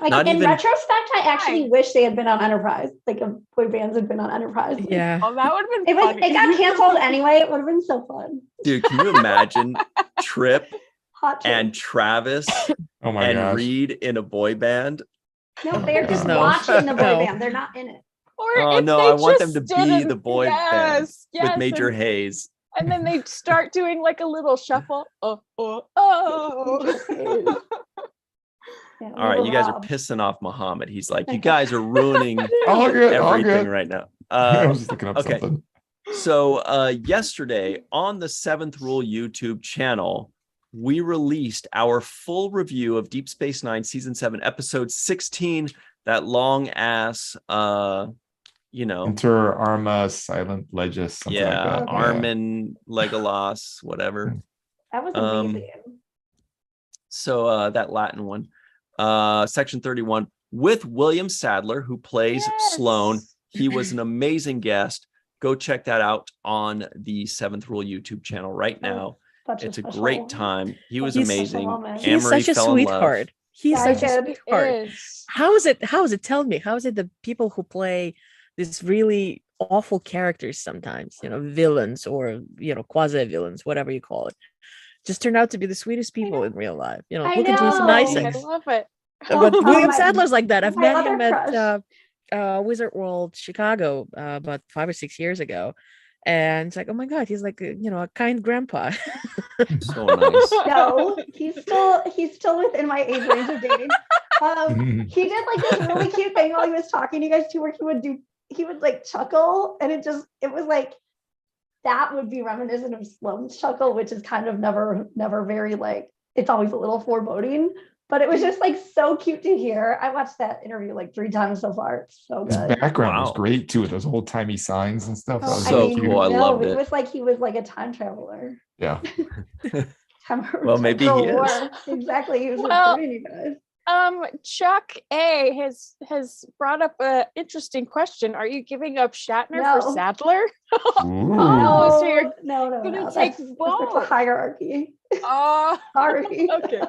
Like Not in even- retrospect, I actually wish they had been on Enterprise. Like if boy bands had been on Enterprise. Like, Yeah. Oh, that would have been funny. it got canceled anyway. It would have been so fun. Dude, can you imagine Trip Hot take. and Travis Oh my and gosh. Reed in a boy band? No, they're just No. watching the boy No. band. They're not in it. Or Oh if no, they I want them just to be didn't- the boy band yes, with Major and, Hayes. and then they'd start doing like a little shuffle. Oh. Yeah, All right, you guys are robbed. pissing off Muhammad. He's like, you guys are ruining All good. All everything good. right now. I was just looking up okay. something. So yesterday on the 7th Rule YouTube channel, we released our full review of Deep Space Nine Season 7, Episode 16, that long ass, Enter Arma Silent Legis, something yeah, like that. Okay. Armin, Legolas, whatever. That was Um, amazing. So that Latin one, Section 31, with William Sadler, who plays Sloane. He was an amazing guest. Go check that out on the 7th Rule YouTube channel right now. Such It's a special- great time. He was He's- amazing. He's He's Anne-Marie such a fell in love. sweetheart. He's Yeah, such a I did. sweetheart. Is. How is it? Tell me, how is it the people who play these really awful characters sometimes, villains or, quasi villains, whatever you call it, just turn out to be the sweetest people in real life. I Look at Jason know. I Isaacs. love it. But Oh, William my- Sadler's like that. I've my met other him at crush. Wizard World Chicago about 5 or 6 years ago. And it's like, oh my God, he's like, a kind grandpa. So nice. No, he's still within my age range of dating. He did like this really cute thing while he was talking to you guys too, where he would like chuckle, and it was like that would be reminiscent of Sloane's chuckle, which is kind of never very like, it's always a little foreboding, but it was just like so cute to hear. I watched that interview like 3 times so far. It's so His good. background was Wow. great too, with those old timey signs and stuff. That was So cute. cool. I loved it it. was like he was like a time traveler. Yeah. Well, maybe he is. Exactly. He was Well, recruiting you guys. Chuck A has brought up an interesting question. Are you giving up Shatner No. for Sadler? Ooh. Oh, so you're no, gonna that's take a both. hierarchy. Oh, Sorry. okay.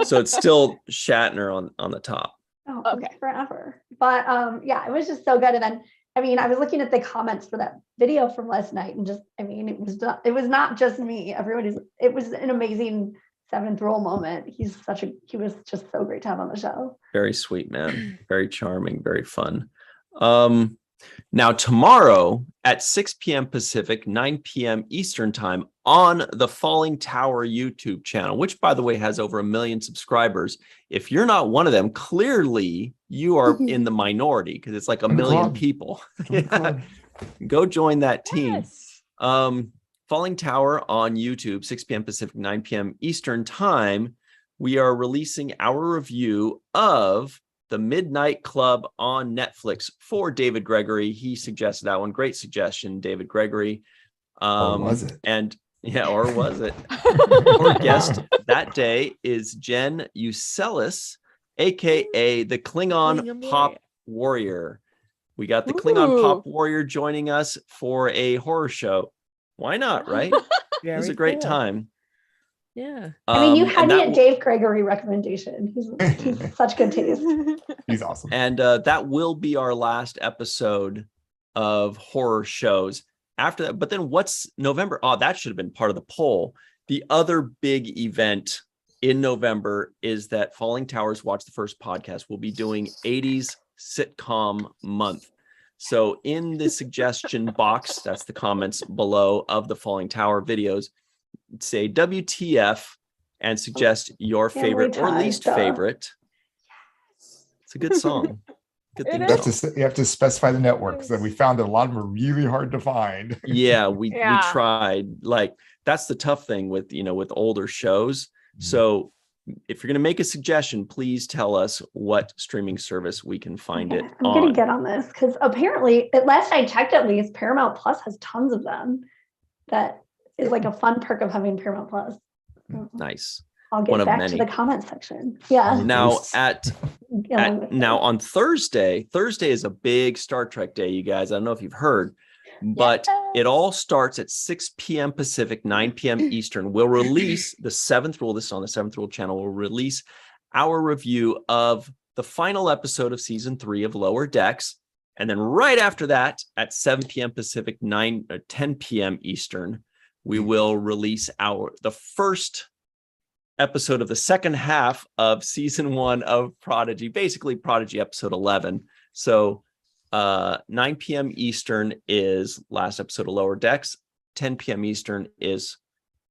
So it's still Shatner on the top. Oh, Okay. forever. But yeah, it was just so good. And then I was looking at the comments for that video from last night, and it was not just me. It was an amazing 7th Rule moment. He was just so great to have on the show. Very sweet, man. Very charming, very fun. Now tomorrow at 6 p.m. Pacific, 9 p.m. Eastern time on the Falling Tower YouTube channel, which by the way has over 1 million subscribers. If you're not one of them, clearly you are in the minority because it's like 1 million club. people. Join the club. Go join that team. Yes. Falling Tower on YouTube, 6 p.m. Pacific, 9 p.m. Eastern time. We are releasing our review of The Midnight Club on Netflix for David Gregory. He suggested that one. Great suggestion, David Gregory. Or was it? And yeah, or was it? Our guest that day is Jen Ucelis, aka the Klingon Pop Warrior. We got the Klingon Ooh. Pop Warrior joining us for a horror show. Why not, right? It was a great time. Yeah. You had and me that at Dave Gregory recommendation. He's such good taste. He's awesome. And that will be our last episode of horror shows. After that, but then what's November? Oh, that should have been part of the poll. The other big event in November is that Falling Towers Watch the First podcast will be doing 80s sitcom month. So in the suggestion box, that's the comments below of the Falling Tower videos, say WTF and suggest your favorite or least favorite. It's a good song. Good thing. You have to specify the networks. That we found that a lot of them are really hard to find. Yeah, we tried. Like, that's the tough thing with older shows. So if you're going to make a suggestion, please tell us what streaming service we can find it I'm going to get on this because apparently, at last I checked, at least Paramount Plus has tons of them. That is like a fun perk of having Paramount Plus. Nice. I'll get back to the comment section. Yeah. Now on Thursday is a big Star Trek day, you guys. I don't know if you've heard, but it all starts at 6 p.m. Pacific, 9 p.m. Eastern. We'll release the 7th Rule. This is on the 7th Rule channel. We'll release our review of the final episode of season 3 of Lower Decks. And then right after that, at 7 p.m. Pacific, 10 p.m. Eastern, we will release the first episode of the second half of season 1 of Prodigy, basically Prodigy episode 11. So 9 p.m. Eastern is last episode of Lower Decks. 10 p.m. Eastern is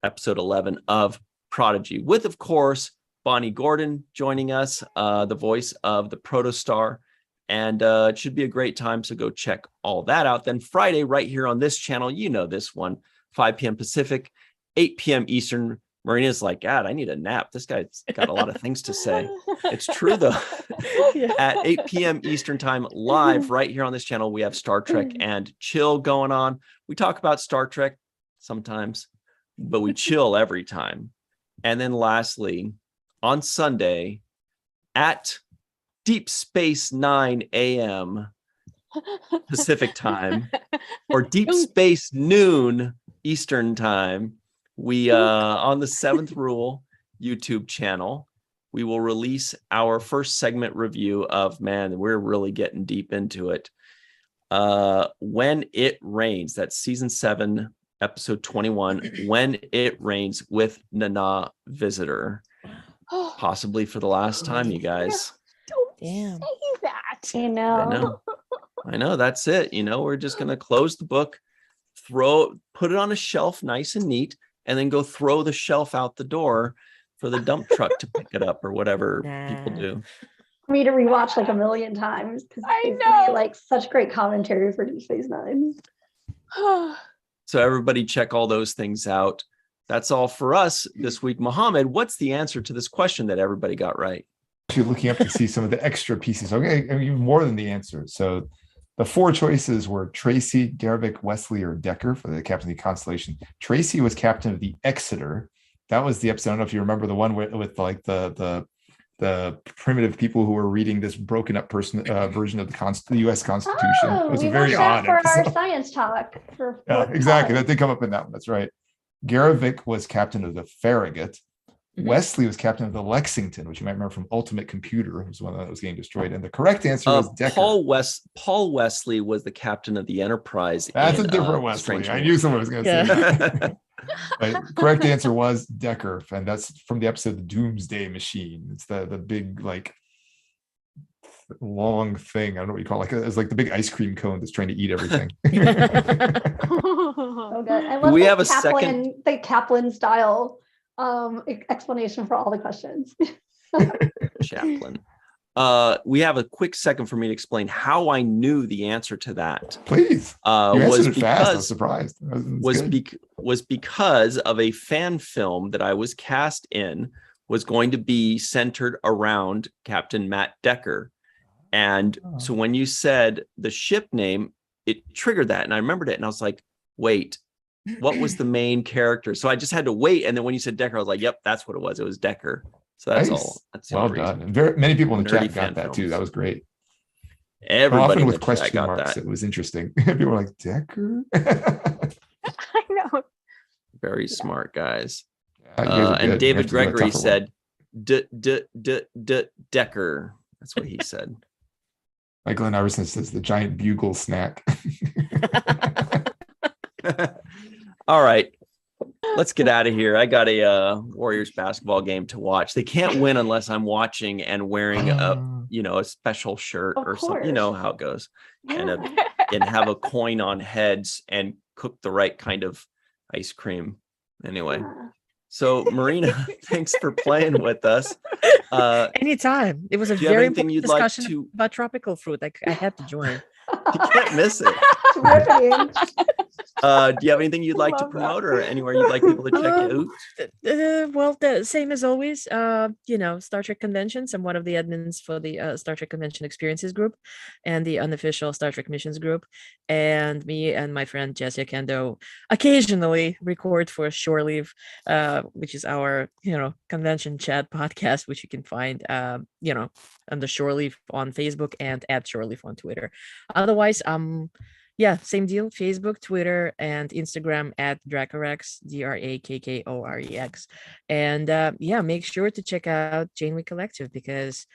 episode 11 of Prodigy, with, of course, Bonnie Gordon joining us, the voice of the Protostar. And it should be a great time, so go check all that out. Then Friday, right here on this channel, this one, 5 p.m. Pacific, 8 p.m. Eastern. Marina's like, God, I need a nap. This guy's got a lot of things to say. It's true, though. At 8 p.m. Eastern time, live right here on this channel, we have Star Trek and Chill going on. We talk about Star Trek sometimes, but we chill every time. And then lastly, on Sunday at Deep Space 9 a.m. Pacific time, or Deep Space noon Eastern time, we on the 7th Rule YouTube channel, we will release our first segment review of, man, we're really getting deep into it. When It Rains, that's season 7, episode 21, When It Rains, with Nana Visitor. Possibly for the last time, you guys. Don't say that. I know. That's it. We're just going to close the book, put it on a shelf nice and neat, and then go throw the shelf out the door for the dump truck to pick it up or whatever people do. For me to rewatch like a million times because I know, like, such great commentary for Deep Space Nine. So everybody check all those things out. That's all for us this week. Mohammed, what's the answer to this question that everybody got right? You're looking up to see some of the extra pieces. Okay, even more than the answer. So the 4 choices were Tracy, Garvik, Wesley, or Decker for the captain of the Constellation. Tracy was captain of the Exeter. That was the episode. I don't know if you remember the one with like the primitive people who were reading this broken up version of the U.S. Constitution. It was a very odd for episode. Our science talk. Yeah, exactly. That did come up in that one. That's right. Garvik was captain of the Farragut. Wesley was captain of the Lexington, which you might remember from Ultimate Computer. It was one that was getting destroyed. And the correct answer was Decker. Paul Wesley was the captain of the Enterprise. That's a different Wesley. I knew someone was going to say that. But correct answer was Decker, and that's from the episode The Doomsday Machine. It's the big, like, long thing. I don't know what you call it. It's like the big ice cream cone that's trying to eat everything. So good. I love the Kaplan style explanation for all the questions. Chaplain. We have a quick second for me to explain how I knew the answer to that. Please. You answered it fast. I was surprised. Was because of a fan film that I was cast in, was going to be centered around Captain Matt Decker. And so when you said the ship name, it triggered that. And I remembered it. And I was like, wait, what was the main character? So I just had to wait. And then when you said Decker, I was like, yep, that's what it was. It was Decker. So that's nice. all. That's well done. And very many people in the chat got that films too. That was great. Everybody often with question marks. That. It was interesting. People were like, Decker? I know. Very smart guys. Yeah, and David Gregory said, Decker. That's what he said. Glenn Iverson says the giant bugle snack. All right. Let's get out of here. I got a Warriors basketball game to watch. They can't win unless I'm watching and wearing a special shirt Of or something. You course. know how it goes. And Yeah. and have a coin on heads and cook the right kind of ice cream. Anyway. Yeah. So Marina, thanks for playing with us. Anytime. It was a do you have very anything important you'd like discussion to- about tropical fruit. I had to join. You can't miss it. It's riveting. Do you have anything you'd like to Love that. promote or anywhere you'd like people to check you out? Well, the same as always. Star Trek conventions. I'm one of the admins for the Star Trek Convention Experiences group and the unofficial Star Trek Missions group. And me and my friend Jessica Kendo occasionally record for Shore Leave, which is our convention chat podcast, which you can find on the Shore Leave on Facebook and at Shore Leave on Twitter. Otherwise, same deal. Facebook, Twitter, and Instagram at Dracorex, DRAKKOREX. And make sure to check out Janeway Collective because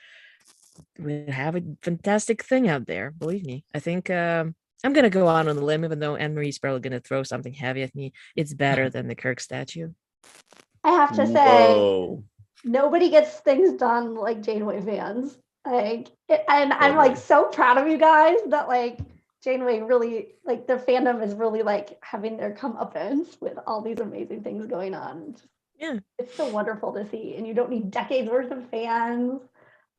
we have a fantastic thing out there. Believe me. I think I'm gonna go out on a limb, even though Anne-Marie's probably gonna throw something heavy at me. It's better than the Kirk statue. I have to say, Whoa. nobody gets things done like Janeway fans. And I'm Totally. like so proud of you guys that like Janeway really like the fandom is really like having their comeuppance with all these amazing things going on. Yeah. It's so wonderful to see, and you don't need decades worth of fans.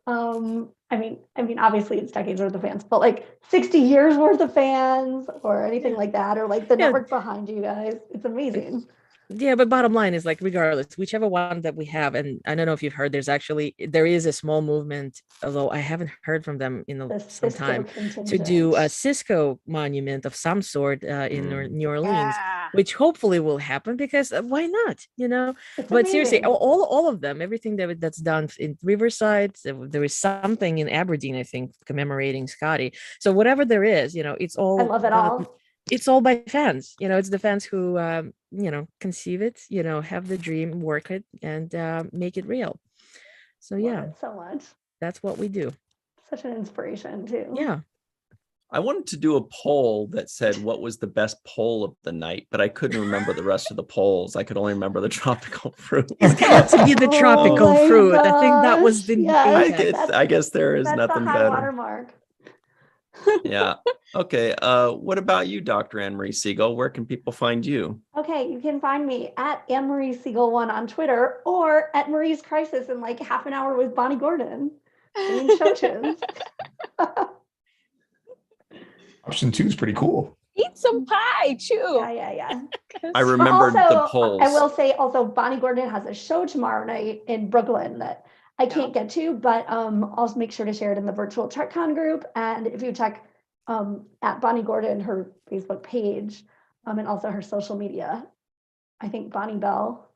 I mean, obviously it's decades worth of fans, but like 60 years worth of fans or anything like that, or like the network behind you guys. It's amazing. Yeah, but bottom line is like, regardless, whichever one that we have, and I don't know if you've heard, there is a small movement, although I haven't heard from them in some time, to do a Cisco monument of some sort in New Orleans, which hopefully will happen because why not? It's But seriously, amazing. all of them, everything that's done in Riverside, there is something in Aberdeen, I think, commemorating Scotty. So whatever there is, it's all. I love it all. It's all by fans. It's the fans who conceive it, have the dream, work it, and make it real. So Love it so much. that's what we do. Such an inspiration too. Yeah. I wanted to do a poll that said what was the best poll of the night, but I couldn't remember the rest of the polls. I could only remember the tropical fruit. It's got to be the tropical my fruit. I think that was gosh, the yes. I guess there is That's nothing the high better. watermark. Yeah. Okay. What about you, Dr. Anne-Marie Siegel? Where can people find you? Okay, you can find me at Anne-Marie Siegel1 on Twitter or at Marie's Crisis in like half an hour with Bonnie Gordon. Show tunes. Option 2 is pretty cool. Eat some pie too. Yeah. I remembered the polls. I will say also Bonnie Gordon has a show tomorrow night in Brooklyn that I can't get to, but I'll make sure to share it in the virtual TrekCon group. And if you check at Bonnie Gordon, her Facebook page, and also her social media, I think Bonnie Bell.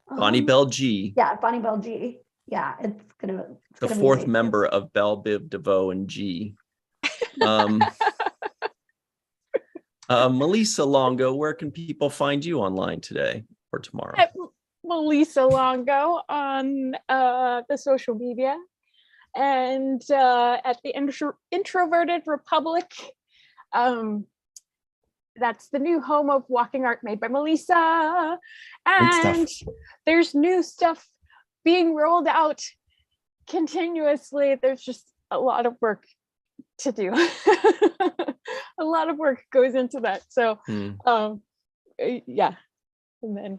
Bonnie Bell G. Yeah, Bonnie Bell G. Yeah, it's The fourth member of Bell, Biv, DeVoe, and G. Melissa Longo, where can people find you online today or tomorrow? At Melissa Longo on the social media, and at the Introverted Republic. That's the new home of Walking Art made by Melissa. And there's new stuff being rolled out continuously. There's just a lot of work to do. A lot of work goes into that. So yeah. And then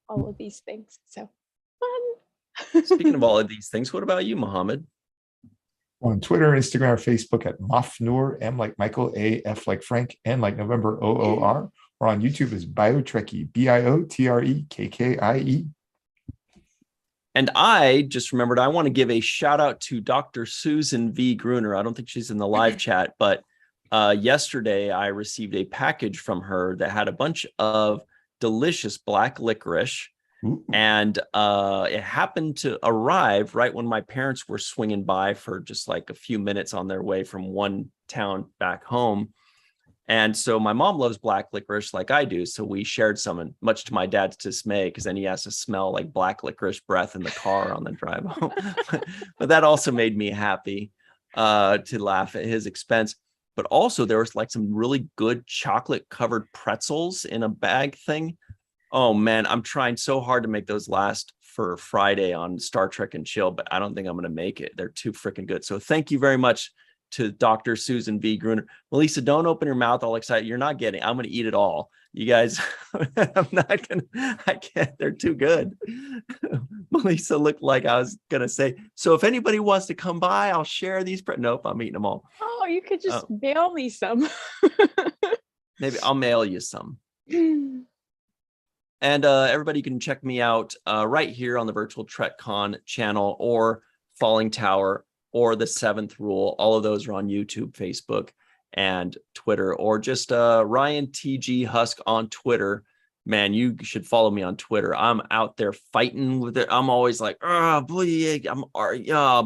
all of these things. So fun. Speaking of all of these things, what about you, Mohammed? On Twitter, Instagram, or Facebook at Mafnoor, M like Michael, A, F like Frank, N like November, OOR, or on YouTube is BioTrekkie, BIOTREKKIE. And I just remembered I want to give a shout out to Dr. Susan V. Gruner. I don't think she's in the live chat, but yesterday I received a package from her that had a bunch of delicious black licorice. Ooh. And it happened to arrive right when my parents were swinging by for just like a few minutes on their way from one town back home. And so my mom loves black licorice like I do. So we shared some, and much to my dad's dismay, because then he has to smell like black licorice breath in the car on the drive home. But that also made me happy to laugh at his expense. But also there was like some really good chocolate covered pretzels in a bag thing. Oh man, I'm trying so hard to make those last for Friday on Star Trek and Chill, but I don't think I'm going to make it. They're too freaking good. So thank you very much to Dr. Susan V. Gruner. Melissa, don't open your mouth all excited. You're not getting, I'm going to eat it all. You guys, I'm not going to, I can't, they're too good. Melissa looked like I was going to say, so if anybody wants to come by, I'll share these. Nope, I'm eating them all. Oh, you could just mail me some. Maybe I'll mail you some. And everybody can check me out right here on the Virtual TrekCon channel, or Falling Tower, or The Seventh Rule. All of those are on YouTube, Facebook, and Twitter, or just Ryan TG Husk on Twitter. Man, you should follow me on Twitter. I'm out there fighting with it. I'm always like, oh boy,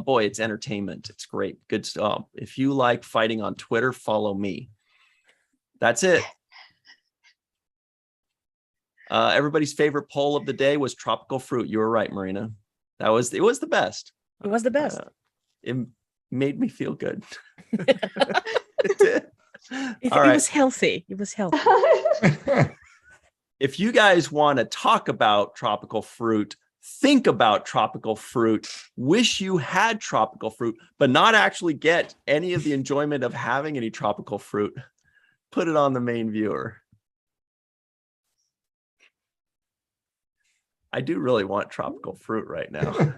boy, it's entertainment. It's great. Good stuff. If you like fighting on Twitter, follow me. That's it. Everybody's favorite poll of the day was tropical fruit. You were right, Marina. It was the best. It was the best. It made me feel good. It did. It was healthy. It was healthy. If you guys want to talk about tropical fruit, think about tropical fruit, wish you had tropical fruit, but not actually get any of the enjoyment of having any tropical fruit, put it on the main viewer. I do really want tropical fruit right now.